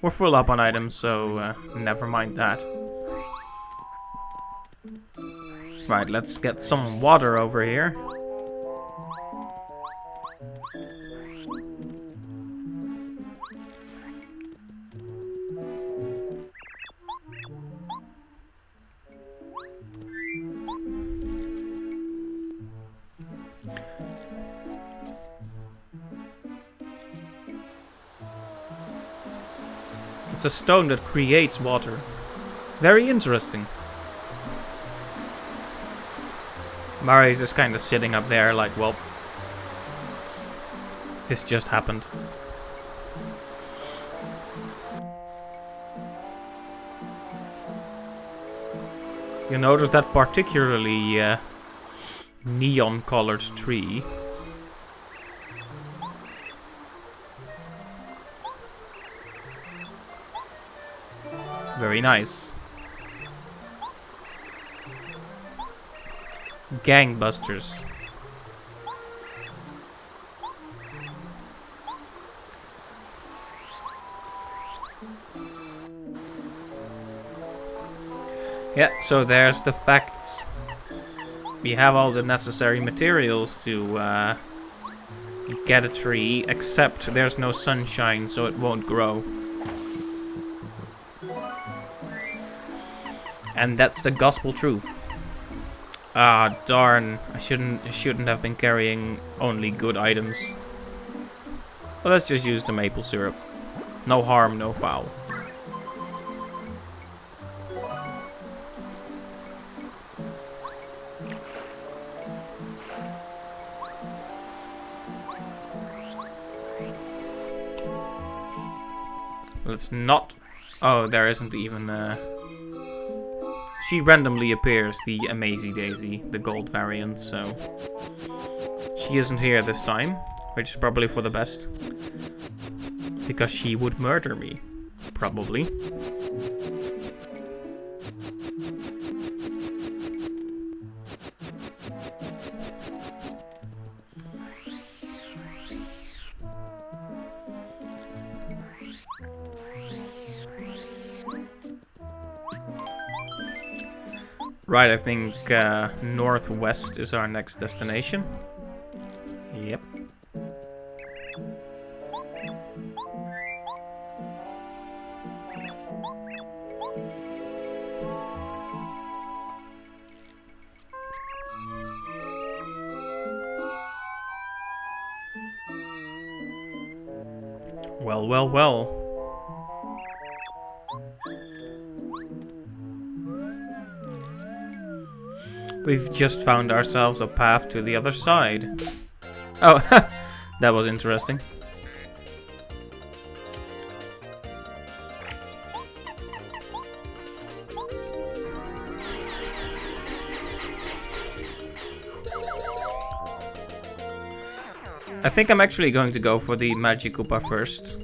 We're full up on items, so never mind that. Right, let's get some water over here. it's a stone that creates water. Very interesting. Marius is kind of sitting up there like, well, this just happened. You notice that particularly neon-colored tree. Very nice. Gangbusters. Yeah, so there's the facts. We have all the necessary materials to get a tree, except there's no sunshine, so it won't grow. And that's the gospel truth. Ah, darn. I shouldn't have been carrying only good items. Well, let's just use the maple syrup. No harm, no foul. Let's not... Oh, there isn't even... She randomly appears, the Amazy Dayzee, the gold variant, so... She isn't here this time, which is probably for the best. Because she would murder me. Probably. Right, I think northwest is our next destination. Yep. Well, well, well. We've just found ourselves a path to the other side. Oh, that was interesting. I think I'm actually going to go for the Magikoopa first.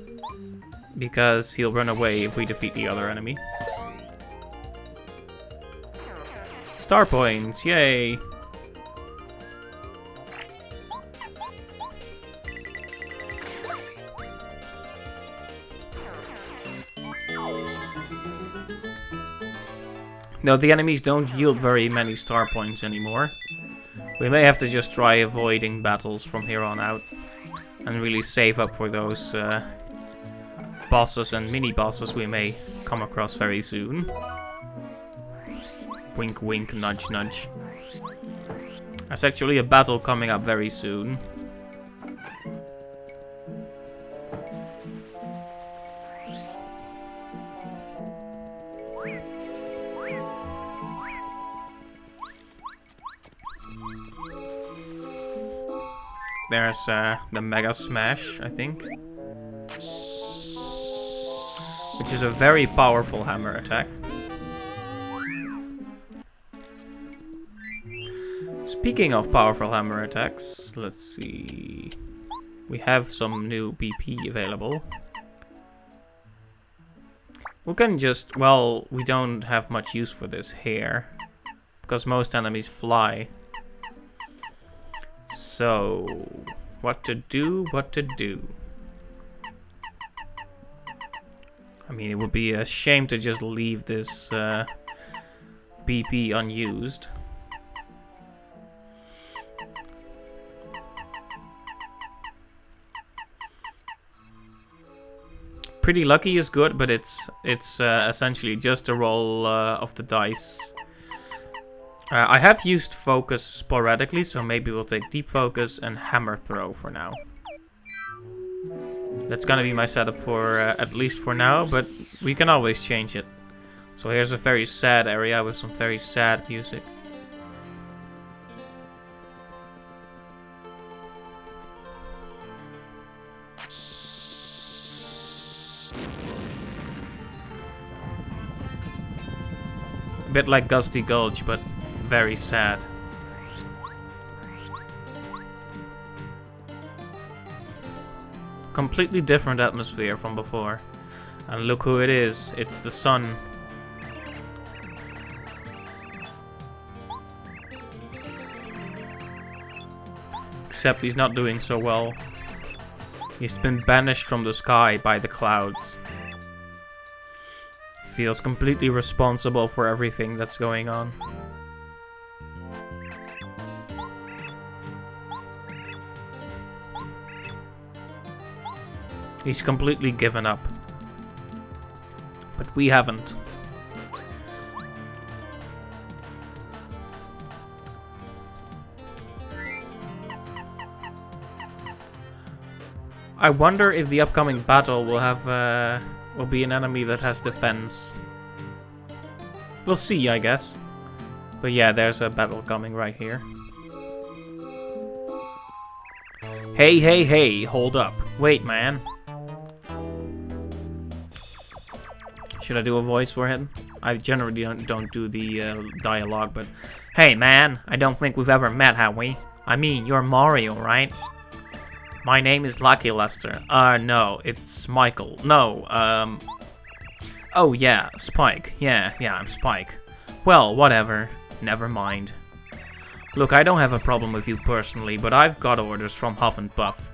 Because he'll run away if we defeat the other enemy. Star points, yay! No, the enemies don't yield very many star points anymore. We may have to just try avoiding battles from here on out. And really save up for those bosses and mini-bosses we may come across very soon. Wink wink, nudge nudge. There's actually a battle coming up very soon. There's the Mega Smash, I think. Which is a very powerful hammer attack. Speaking of powerful hammer attacks, let's see. We have some new BP available. We can just, well, we don't have much use for this here. Because most enemies fly. So, what to do, what to do. I mean, it would be a shame to just leave this BP unused. Pretty lucky is good, but it's essentially just a roll of the dice. I have used focus sporadically, so maybe we'll take deep focus and hammer throw for now. That's gonna be my setup for at least for now, but we can always change it. So here's a very sad area with some very sad music. A bit like Gusty Gulch, but very sad. Completely different atmosphere from before. And look who it is. It's the sun. Except he's not doing so well. He's been banished from the sky by the clouds. Feels completely responsible for everything that's going on. He's completely given up. But we haven't. I wonder if the upcoming battle will have will be an enemy that has defense. We'll see, I guess. But yeah, there's a battle coming right here. Hey, hey, hey, hold up. Wait, man. Should I do a voice for him? I generally don't do the dialogue, but... Hey, man, I don't think we've ever met, have we? I mean, you're Mario, right? My name is Lucky Lester. No, it's Michael. No, Oh, yeah, Spike. Yeah, I'm Spike. Well, whatever. Never mind. Look, I don't have a problem with you personally, but I've got orders from Huff and Puff.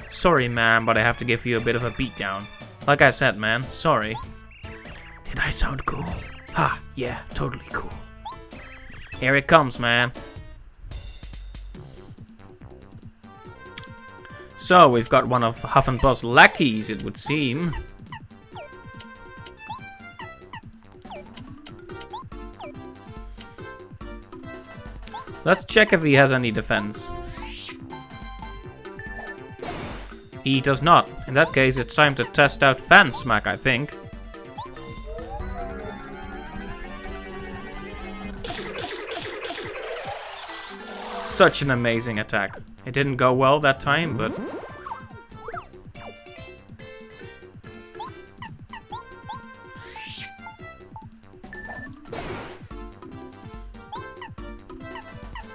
Sorry, man, but I have to give you a bit of a beatdown. Like I said, man, sorry. Did I sound cool? Ha, yeah, totally cool. Here it comes, man. So, we've got one of Huff and Puff's lackeys, it would seem. Let's check if he has any defense. He does not. In that case, it's time to test out Fan Smack, I think. Such an amazing attack. It didn't go well that time, but...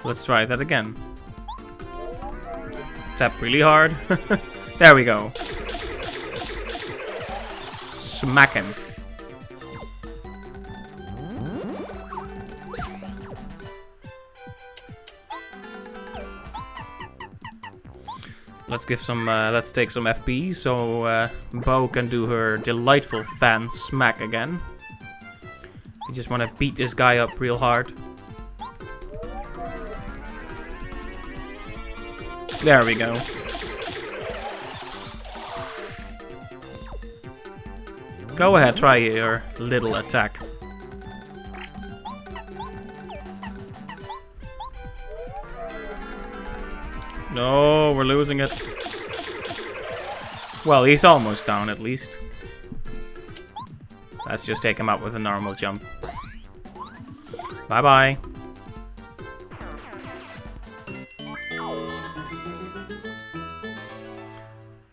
Let's try that again. Tap really hard. There we go. Smack him. Let's give some. Let's take some FP so Bo can do her delightful Fan Smack again. I just want to beat this guy up real hard. There we go. Go ahead, try your little attack. No, we're losing it. Well, he's almost down at least. Let's just take him out with a normal jump. Bye-bye.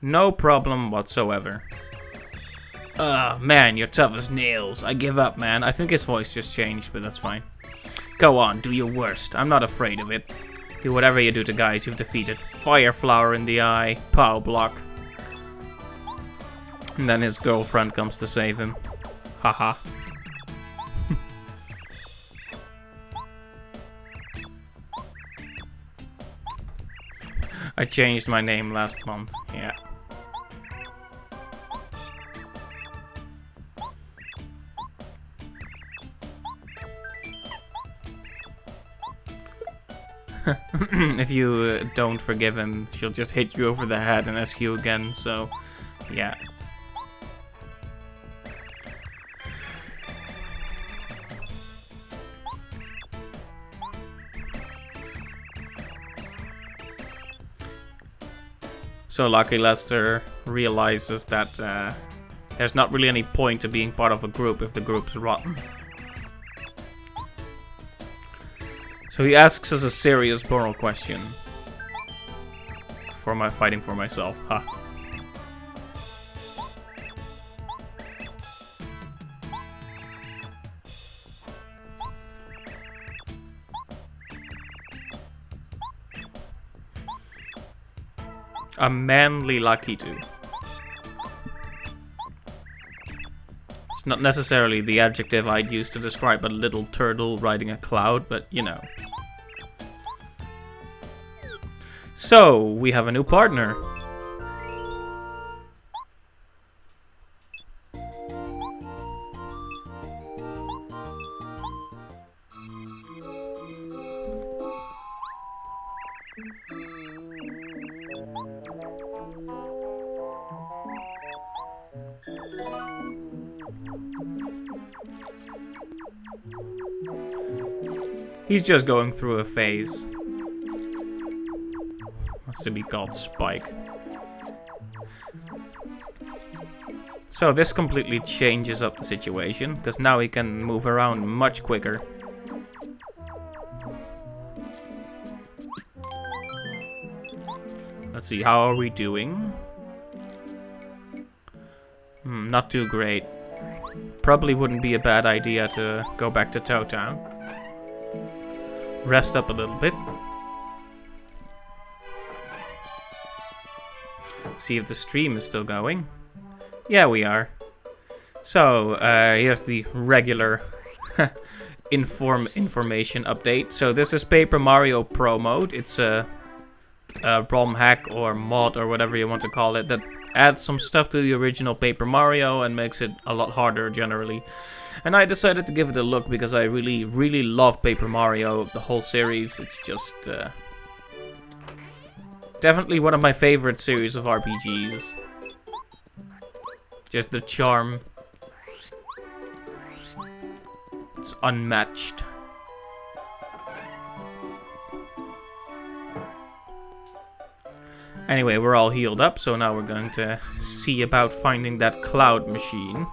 No problem whatsoever. Man, you're tough as nails. I give up, man. I think his voice just changed, but that's fine. Go on, do your worst. I'm not afraid of it. Do whatever you do to guys you've defeated. Fire flower in the eye. Pow block. And then his girlfriend comes to save him. Haha. I changed my name last month. Yeah. If you don't forgive him, she'll just hit you over the head and ask you again, so yeah. So Lucky Lester realizes that there's not really any point to being part of a group if the group's rotten. So he asks us a serious moral question. For my fighting for myself, ha. A manly Lakitu. It's not necessarily the adjective I'd use to describe a little turtle riding a cloud, but you know. So, we have a new partner. He's just going through a phase. Wants to be called Spike. So this completely changes up the situation, because now he can move around much quicker. Let's see, how are we doing? Not too great. Probably wouldn't be a bad idea to go back to Tow Town. Rest up a little bit. See if the stream is still going. Yeah, we are. So, here's the regular information update. So this is Paper Mario Pro Mode. It's a ROM hack or mod or whatever you want to call it that adds some stuff to the original Paper Mario and makes it a lot harder generally. And I decided to give it a look because I really, really love Paper Mario, the whole series. It's just definitely one of my favorite series of RPGs. Just the charm. It's unmatched. Anyway, we're all healed up, so now we're going to see about finding that cloud machine.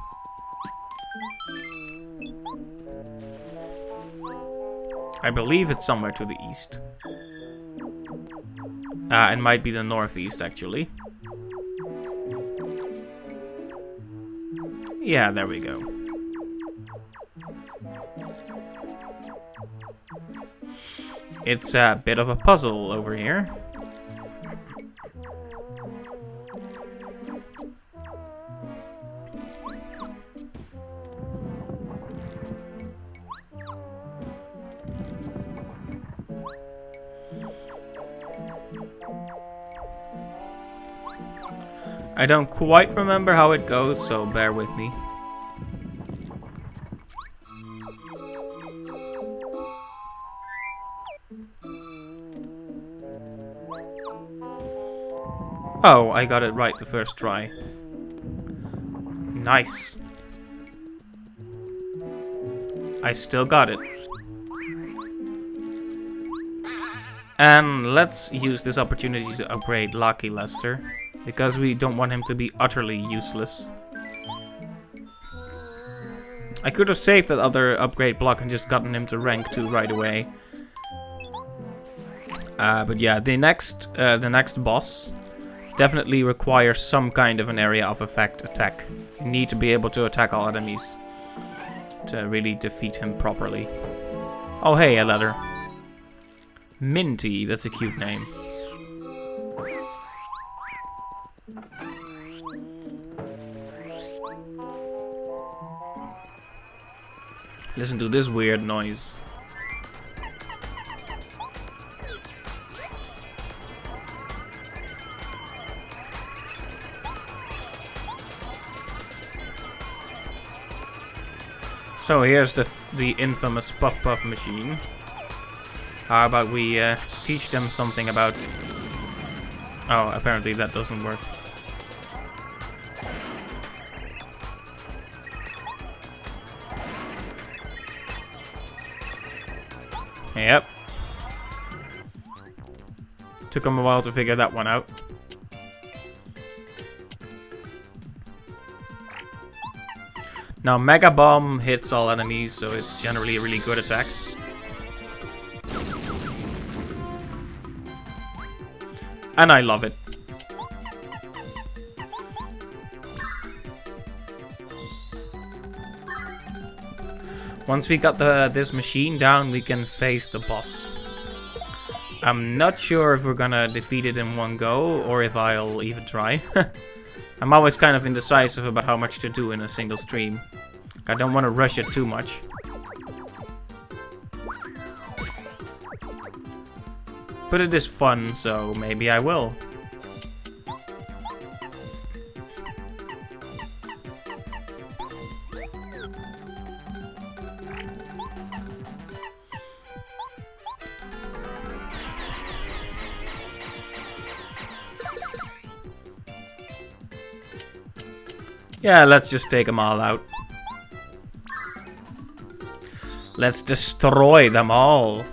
I believe it's somewhere to the east. It might be the northeast, actually. Yeah, there we go. It's a bit of a puzzle over here. I don't quite remember how it goes, so bear with me. Oh, I got it right the first try. Nice. I still got it. And let's use this opportunity to upgrade Lucky Lester, because we don't want him to be utterly useless. I could have saved that other upgrade block and just gotten him to rank 2 right away. But yeah, the next boss definitely requires some kind of an area of effect attack. You need to be able to attack all enemies to really defeat him properly. Oh hey, a letter. Minty, that's a cute name. Listen to this weird noise. So here's the infamous Puff Puff machine. How about we teach them something about... Oh, apparently that doesn't work. Yep. Took him a while to figure that one out. Now Mega Bomb hits all enemies, so it's generally a really good attack. And I love it. Once we got this machine down, we can face the boss. I'm not sure if we're gonna defeat it in one go, or if I'll even try. I'm always kind of indecisive about how much to do in a single stream. I don't want to rush it too much. But it is fun, so maybe I will. Yeah, let's just take them all out. Let's destroy them all.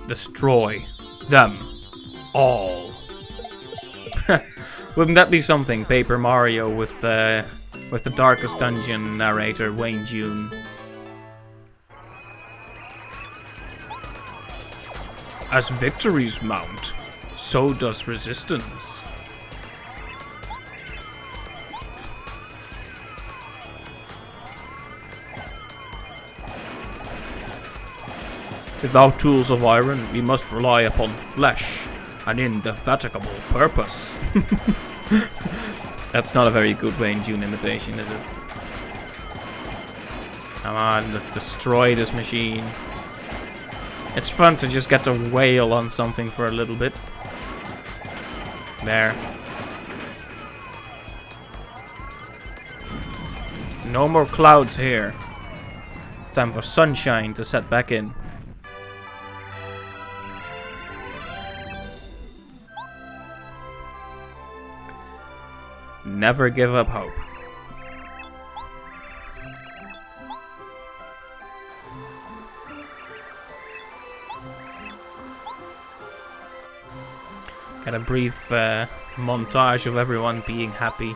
Destroy them all. Wouldn't that be something? Paper Mario with the Darkest Dungeon narrator, Wayne June. As victories mount, so does resistance. Without tools of iron, we must rely upon flesh, an indefatigable purpose. That's not a very good Wayne June imitation, is it? Come on, let's destroy this machine. It's fun to just get to wail on something for a little bit. There. No more clouds here. It's time for sunshine to set back in. Never give up hope. Got a brief montage of everyone being happy.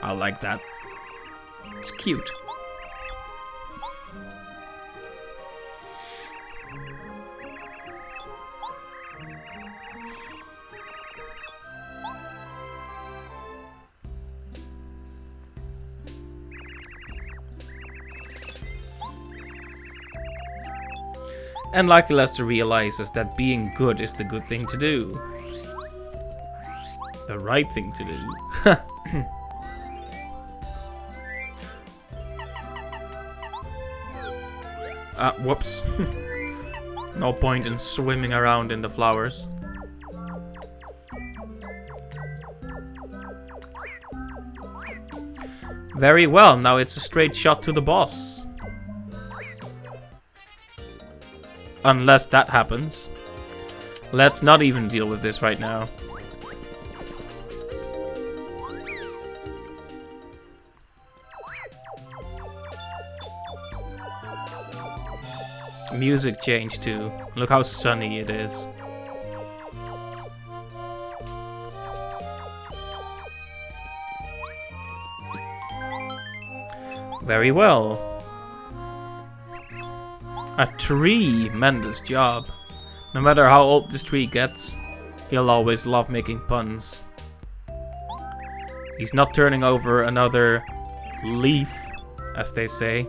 I like that. It's cute. And Lucky Lester realizes that being good is the good thing to do. The right thing to do. Whoops. No point in swimming around in the flowers. Very well, now it's a straight shot to the boss. Unless that happens. Let's not even deal with this right now. Music changed too. Look how sunny it is. Very well. A tremendous job. No matter how old this tree gets, he'll always love making puns. He's not turning over another leaf, as they say.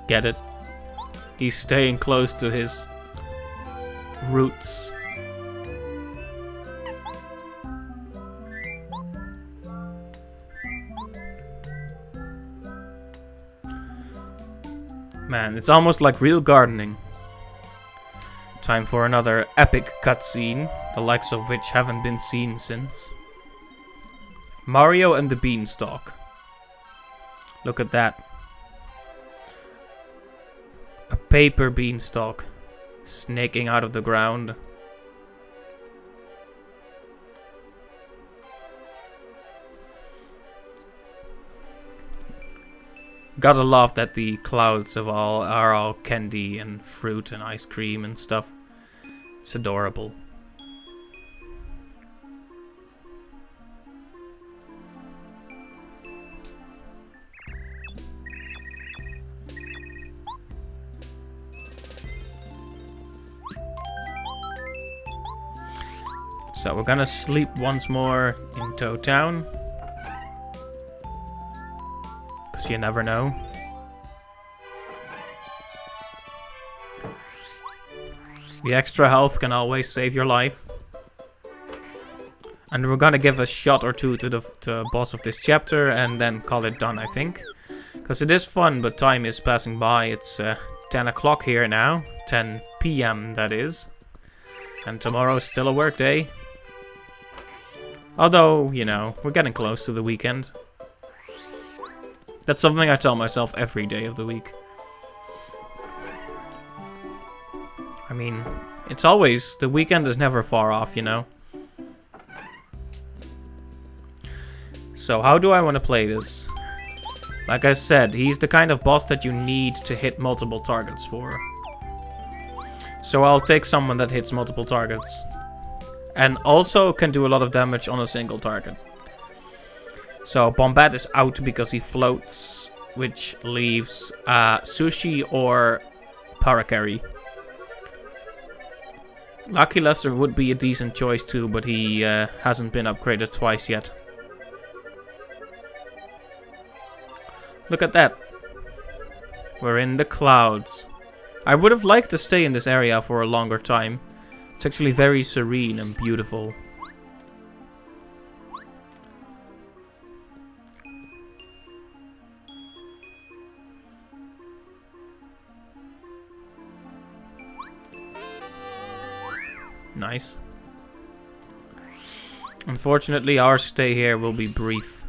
Get it? He's staying close to his roots. Man, it's almost like real gardening. Time for another epic cutscene, the likes of which haven't been seen since. Mario and the Beanstalk. Look at that. A paper beanstalk snaking out of the ground. Gotta love that the clouds are all candy and fruit and ice cream and stuff. It's adorable. So we're gonna sleep once more in Tow Town. Because you never know. The extra health can always save your life. And we're gonna give a shot or two to the boss of this chapter and then call it done, I think. Because it is fun, but time is passing by. It's 10 o'clock here now. 10 p.m. that is. And tomorrow's still a work day. Although, you know, we're getting close to the weekend. That's something I tell myself every day of the week. I mean, it's always, the weekend is never far off, you know. So how do I want to play this? Like I said, he's the kind of boss that you need to hit multiple targets for. So I'll take someone that hits multiple targets. And also can do a lot of damage on a single target. So Bombat is out because he floats, which leaves Sushi or Parakarry. Lucky Lester would be a decent choice too, but he hasn't been upgraded twice yet. Look at that. We're in the clouds. I would have liked to stay in this area for a longer time. It's actually very serene and beautiful. Nice. Unfortunately, our stay here will be brief.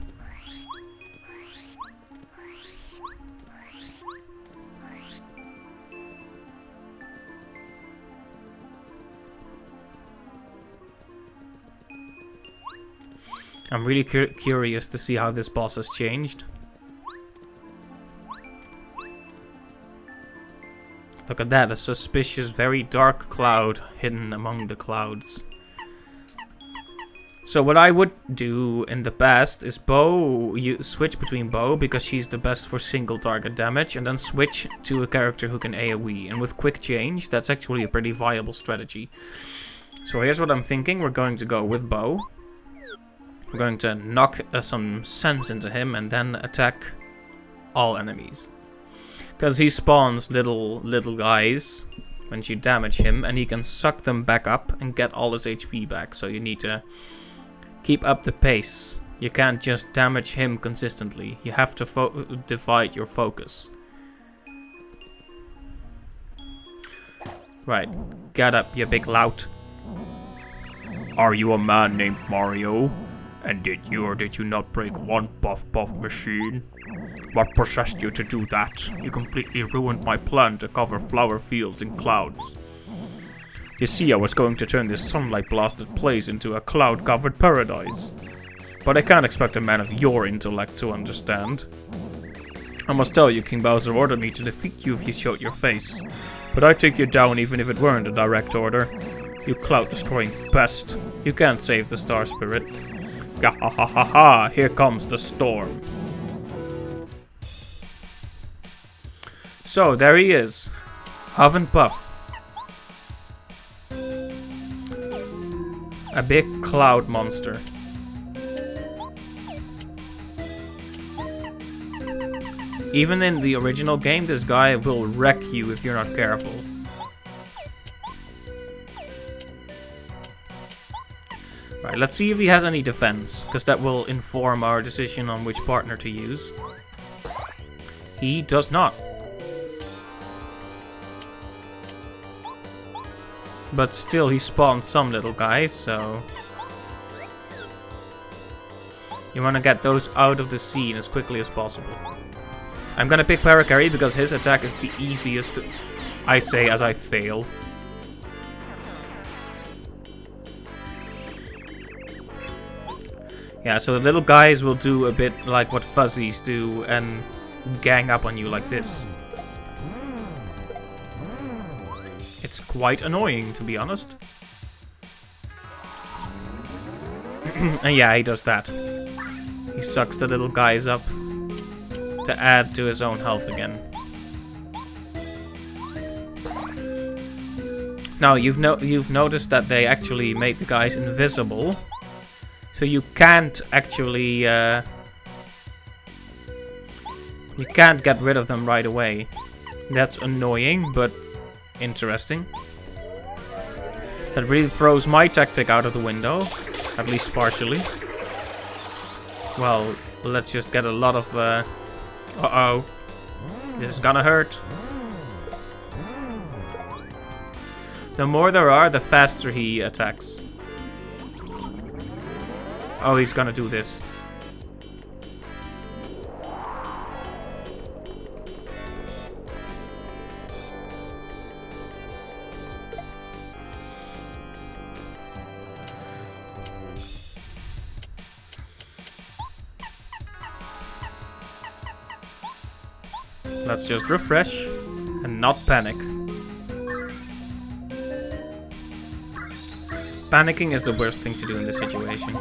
I'm really curious to see how this boss has changed. Look at that, a suspicious, very dark cloud hidden among the clouds. So what I would do in the past is you switch between Bow because she's the best for single target damage, and then switch to a character who can AoE. And with quick change, that's actually a pretty viable strategy. So here's what I'm thinking. We're going to go with Bow. We're going to knock some sense into him and then attack all enemies. Because he spawns little guys when you damage him, and he can suck them back up and get all his HP back. So you need to keep up the pace. You can't just damage him consistently. You have to divide your focus. Right, get up, you big lout. Are you a man named Mario? And did you not break one buff machine? What possessed you to do that? You completely ruined my plan to cover flower fields in clouds. You see, I was going to turn this sunlight-blasted place into a cloud-covered paradise. But I can't expect a man of your intellect to understand. I must tell you, King Bowser ordered me to defeat you if you showed your face. But I'd take you down even if it weren't a direct order. You cloud-destroying pest. You can't save the Star Spirit. Gahahaha, here comes the storm. So, there he is. Huff and Puff. A big cloud monster. Even in the original game, this guy will wreck you if you're not careful. Right, let's see if he has any defense, because that will inform our decision on which partner to use. He does not. But still, he spawned some little guys, so... you want to get those out of the scene as quickly as possible. I'm gonna pick Parakarry because his attack is the easiest, I say as I fail. Yeah, so the little guys will do a bit like what fuzzies do and gang up on you like this. It's quite annoying, to be honest. And yeah, he does that. He sucks the little guys up to add to his own health again. Now you've noticed that they actually made the guys invisible, so you can't actually you can't get rid of them right away. That's annoying, but interesting. That really throws my tactic out of the window, at least partially. Well, let's just get a lot of uh-oh. This is gonna hurt. The more there are, the faster he attacks. Oh, he's gonna do this. Let's just refresh and not panic. Panicking is the worst thing to do in this situation.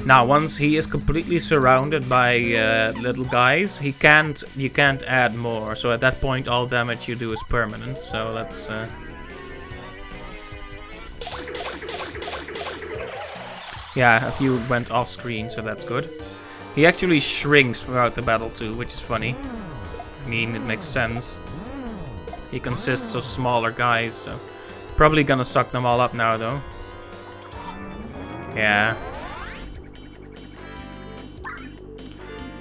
Now, once he is completely surrounded by little guys, you can't add more. So at that point, all damage you do is permanent. So let's. Yeah, a few went off screen, so that's good. He actually shrinks throughout the battle too, which is funny. I mean, it makes sense. He consists of smaller guys, so probably gonna suck them all up now, though. Yeah.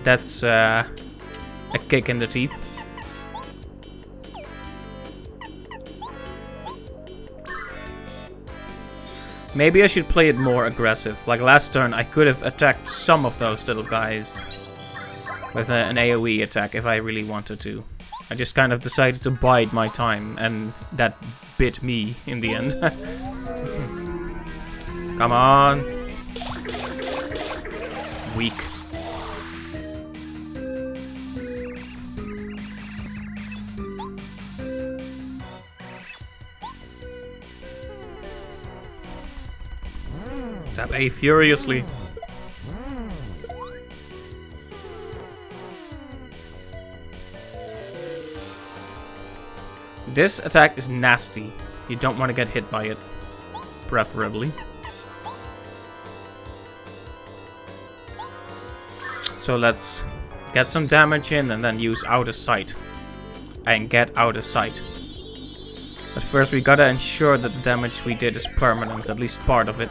That's a kick in the teeth. Maybe I should play it more aggressive. Like last turn, I could have attacked some of those little guys with an AoE attack if I really wanted to. I just kind of decided to bide my time, and that bit me in the end. Come on. Weak. Tap A furiously. This attack is nasty. You don't want to get hit by it. Preferably. So let's get some damage in and then use out of sight. And get out of sight. But first we gotta ensure that the damage we did is permanent, at least part of it.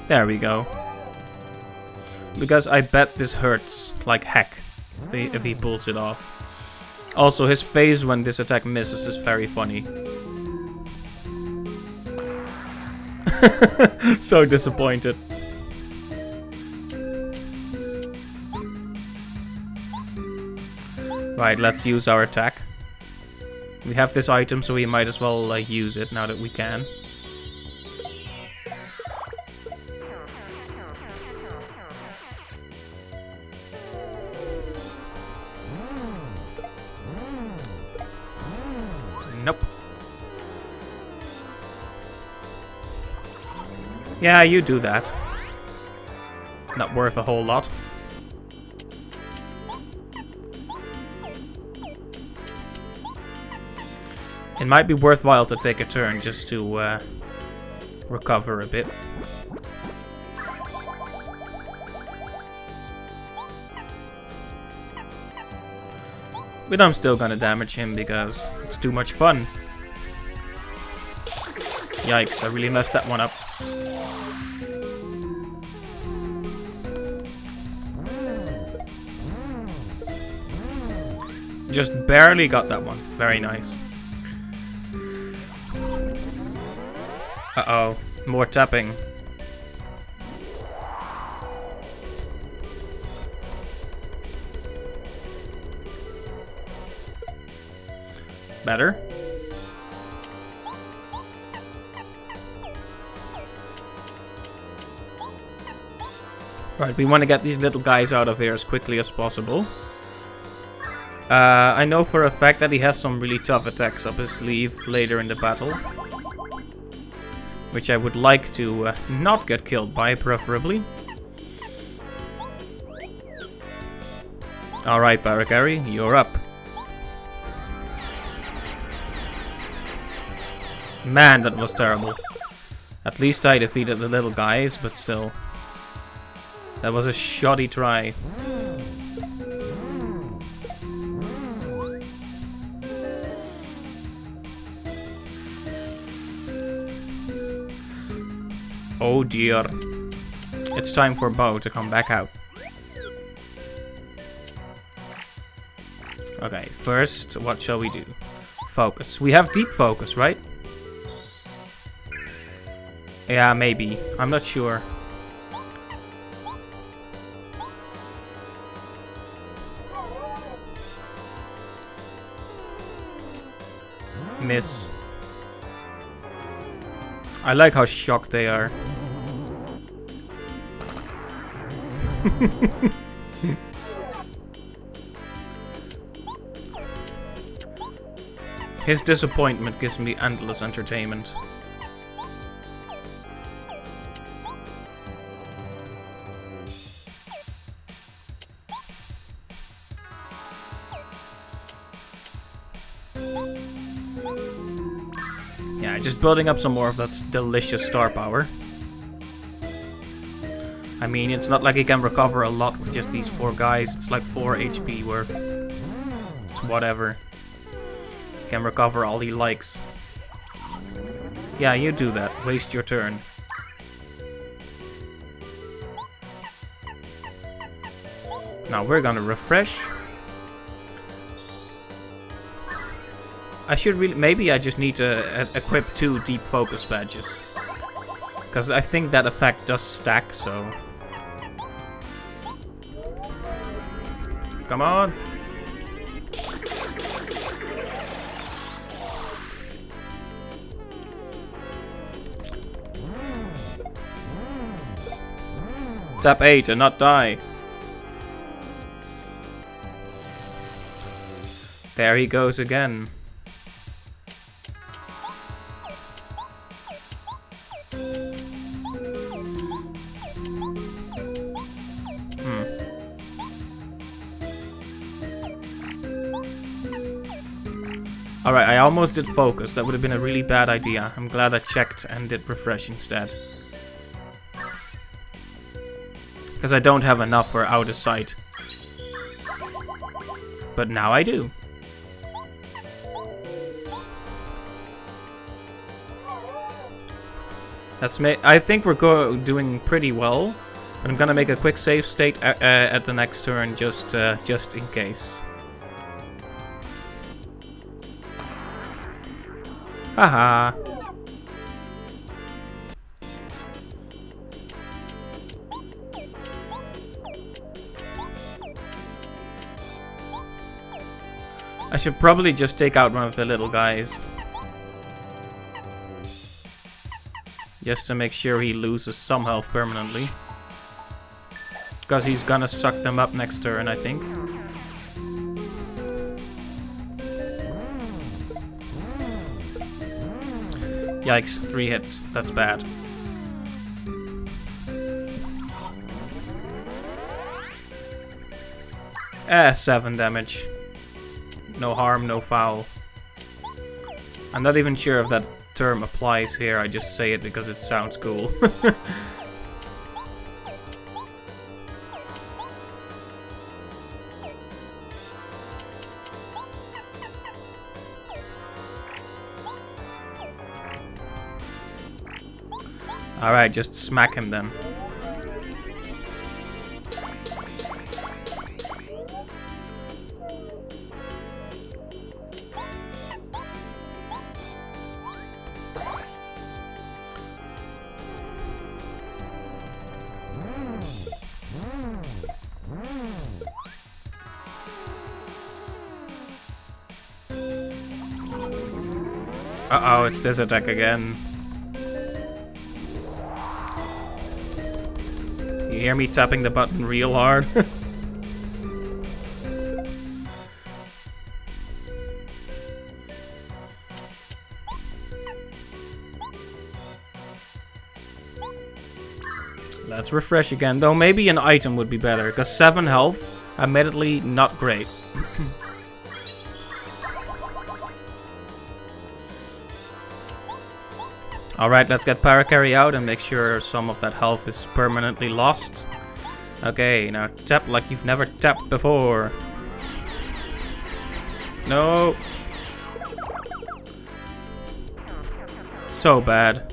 There we go. Because I bet this hurts like heck if he pulls it off. Also, his face when this attack misses is very funny. So disappointed. Right, let's use our attack. We have this item, so we might as well use it now that we can. Nope. Yeah, you do that. Not worth a whole lot. It might be worthwhile to take a turn just to recover a bit. But I'm still gonna damage him because it's too much fun. Yikes, I really messed that one up. Just barely got that one. Very nice. Uh-oh, more tapping. Better. Right, we want to get these little guys out of here as quickly as possible. I know for a fact that he has some really tough attacks up his sleeve later in the battle. Which I would like to not get killed by, preferably. Alright, Barakari, you're up. Man, that was terrible. At least I defeated the little guys, but still. That was a shoddy try. Oh dear. It's time for Bo to come back out. Okay, first, what shall we do? Focus. We have deep focus, right? Yeah, maybe. I'm not sure. Miss. I like how shocked they are. His disappointment gives me endless entertainment. Yeah, just building up some more of that delicious star power. I mean, it's not like he can recover a lot with just these 4 guys. It's like 4 HP worth. It's whatever. He can recover all he likes. Yeah, you do that. Waste your turn. Now we're gonna refresh. I should really... Maybe I just need to equip 2 deep focus badges. Because I think that effect does stack, so... Come on! Tap 8 and not die. There he goes again. Alright, I almost did focus. That would have been a really bad idea. I'm glad I checked and did refresh instead. Because I don't have enough for out of sight. But now I do. I think we're doing pretty well. But I'm gonna make a quick save state at the next turn just in case. Haha. I should probably just take out one of the little guys. Just to make sure he loses some health permanently. Because he's gonna suck them up next turn, I think. Yikes, 3 hits. That's bad. Eh, 7 damage. No harm, no foul. I'm not even sure if that term applies here, I just say it because it sounds cool. Alright, just smack him then. Uh-oh, it's this attack again. You hear me tapping the button real hard? Let's refresh again, though maybe an item would be better, because 7 health Admittedly, not great. Alright, let's get Paracarry out and make sure some of that health is permanently lost. Okay, now tap like you've never tapped before. No. So bad.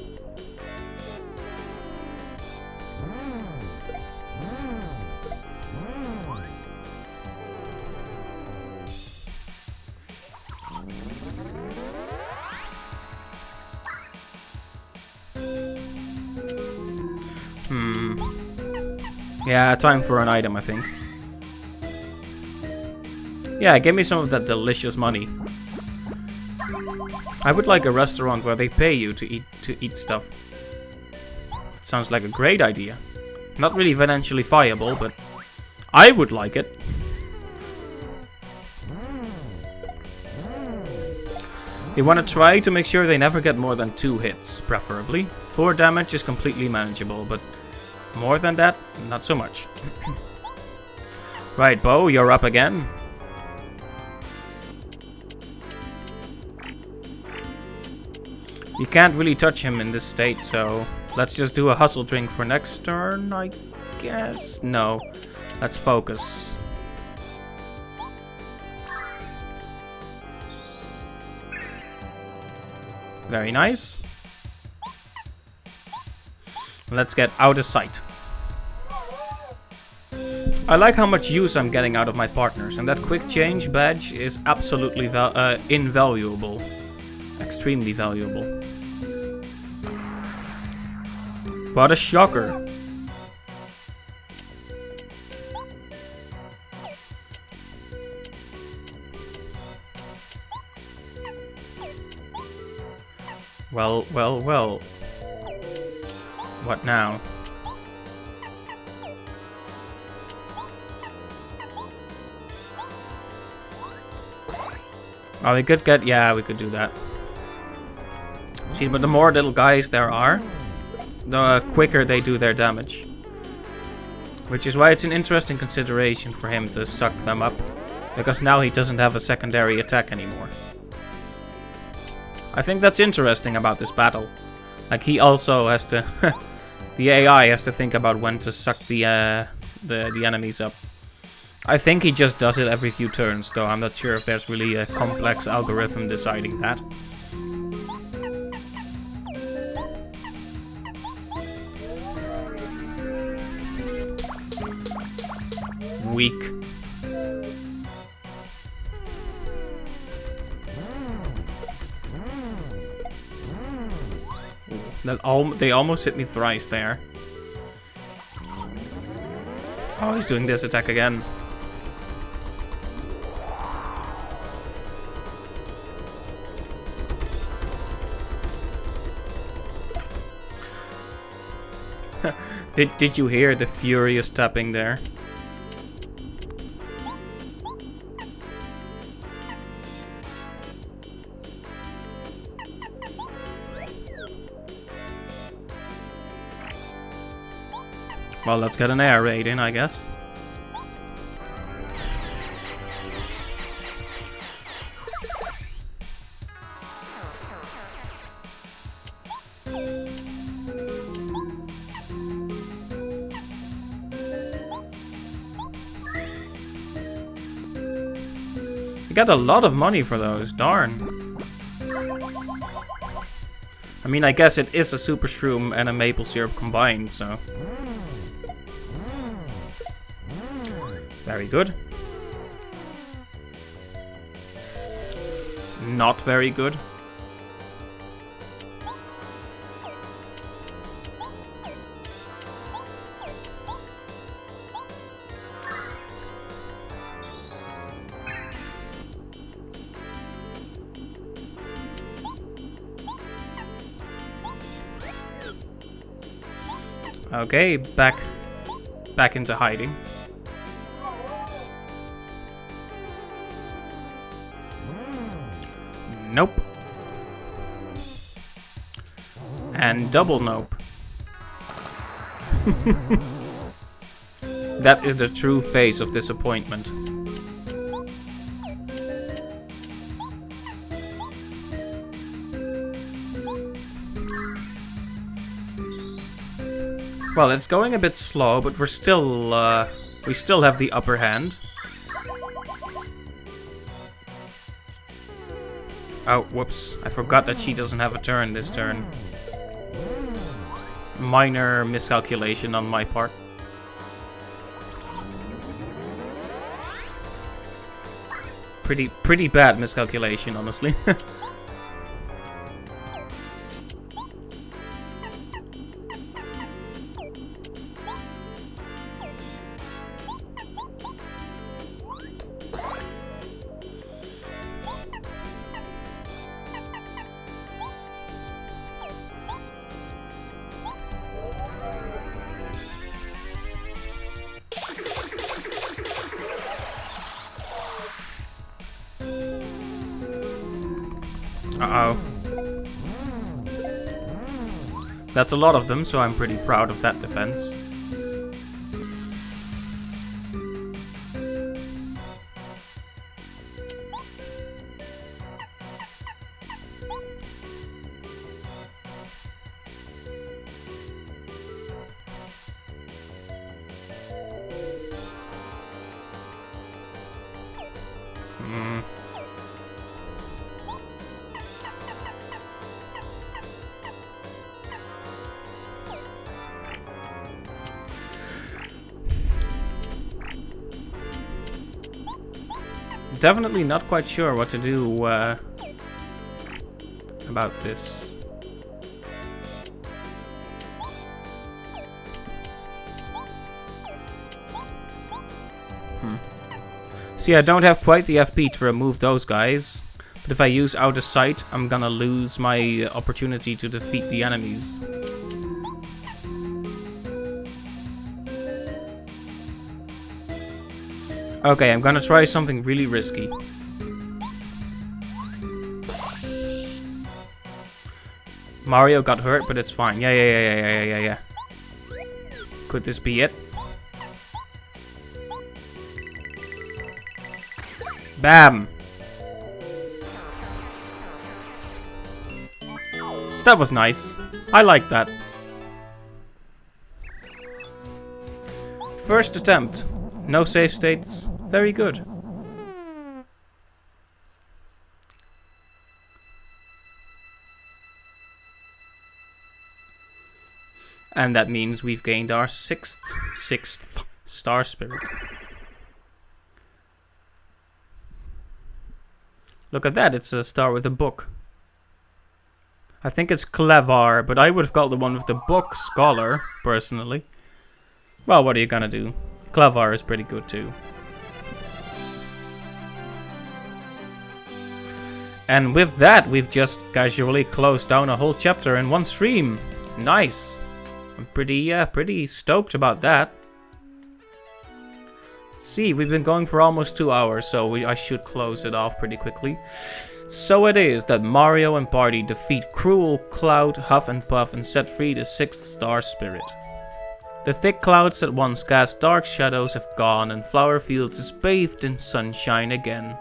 Yeah, time for an item, I think. Yeah, give me some of that delicious money. I would like a restaurant where they pay you to eat stuff. It sounds like a great idea. Not really financially viable, but I would like it. You want to try to make sure they never get more than 2 hits, preferably. 4 damage is completely manageable, but more than that, not so much. Right, Bo, you're up again. You can't really touch him in this state, so let's just do a hustle drink for next turn, I guess. No, let's focus. Very nice. Let's get out of sight. I like how much use I'm getting out of my partners, and that quick change badge is absolutely invaluable. Extremely valuable. What a shocker. Well, well, well. What now? Oh, we could get... Yeah, we could do that. See, but the more little guys there are, the quicker they do their damage. Which is why it's an interesting consideration for him to suck them up. Because now he doesn't have a secondary attack anymore. I think that's interesting about this battle. Like, he also has to... the AI has to think about when to suck the enemies up. I think he just does it every few turns, though I'm not sure if there's really a complex algorithm deciding that. Weak. They almost hit me thrice there. Oh, he's doing this attack again. Did you hear the furious tapping there? Well, let's get an air raid in, I guess. You got a lot of money for those, darn. I mean, I guess it is a super shroom and a maple syrup combined, so... Very good. Not very good. Okay, back into hiding. Nope. And double nope. That is the true face of disappointment. Well, it's going a bit slow, but we still have the upper hand. Oh, whoops. I forgot that she doesn't have a turn this turn. Minor miscalculation on my part. Pretty bad miscalculation, honestly. Uh-oh. That's a lot of them, so I'm pretty proud of that defense. Definitely not quite sure what to do about this. See, I don't have quite the FP to remove those guys, but if I use out of sight, I'm gonna lose my opportunity to defeat the enemies. Okay, I'm gonna try something really risky. Mario got hurt, but it's fine. Yeah. Could this be it? Bam! That was nice. I like that. First attempt. No save states. Very good. And that means we've gained our sixth star spirit. Look at that, it's a star with a book. I think it's Clever, but I would have got the one with the book Scholar, personally. Well, what are you gonna do? Clever is pretty good too. And with that, we've just casually closed down a whole chapter in one stream. Nice. I'm pretty stoked about that. Let's see, we've been going for almost 2 hours, so I should close it off pretty quickly. So it is that Mario and party defeat Cruel, Cloud, Huff and Puff and set free the 6th star spirit. The thick clouds that once cast dark shadows have gone and Flower Fields is bathed in sunshine again.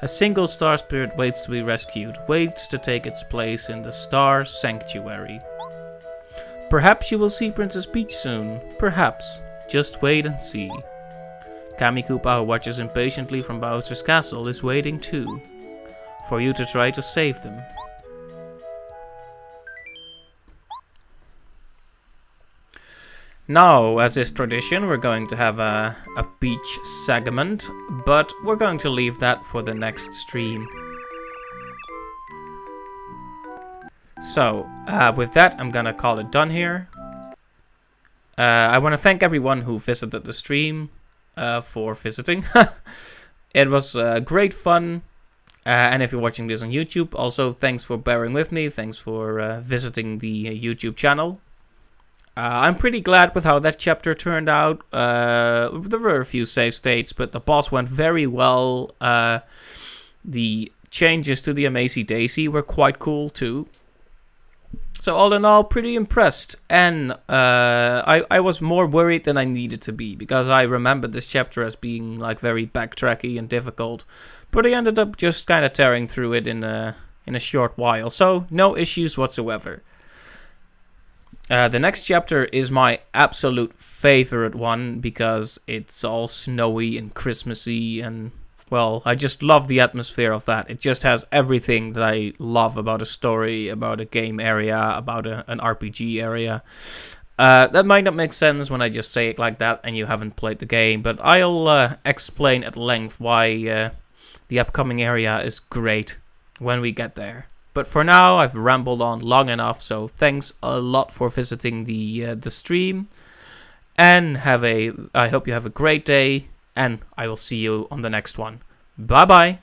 A single star spirit waits to be rescued, waits to take its place in the Star Sanctuary. Perhaps you will see Princess Peach soon, perhaps. Just wait and see. Kamikoopa, who watches impatiently from Bowser's castle, is waiting too, for you to try to save them. Now, as is tradition, we're going to have a beach segment, but we're going to leave that for the next stream. So, with that, I'm gonna call it done here. I want to thank everyone who visited the stream for visiting. It was great fun. And if you're watching this on YouTube, also thanks for bearing with me. Thanks for visiting the YouTube channel. I'm pretty glad with how that chapter turned out. There were a few save states, but the boss went very well. The changes to the Amazy Dayzee were quite cool too. So all in all, pretty impressed, and I was more worried than I needed to be, because I remembered this chapter as being like very backtracky and difficult, but I ended up just kind of tearing through it in a short while, so no issues whatsoever. The next chapter is my absolute favorite one, because it's all snowy and Christmassy, and well, I just love the atmosphere of that. It just has everything that I love about a story, about a game area, about an RPG area. That might not make sense when I just say it like that and you haven't played the game, but I'll explain at length why the upcoming area is great when we get there. But for now, I've rambled on long enough, so thanks a lot for visiting the stream, and I hope you have a great day, and I will see you on the next one. Bye bye.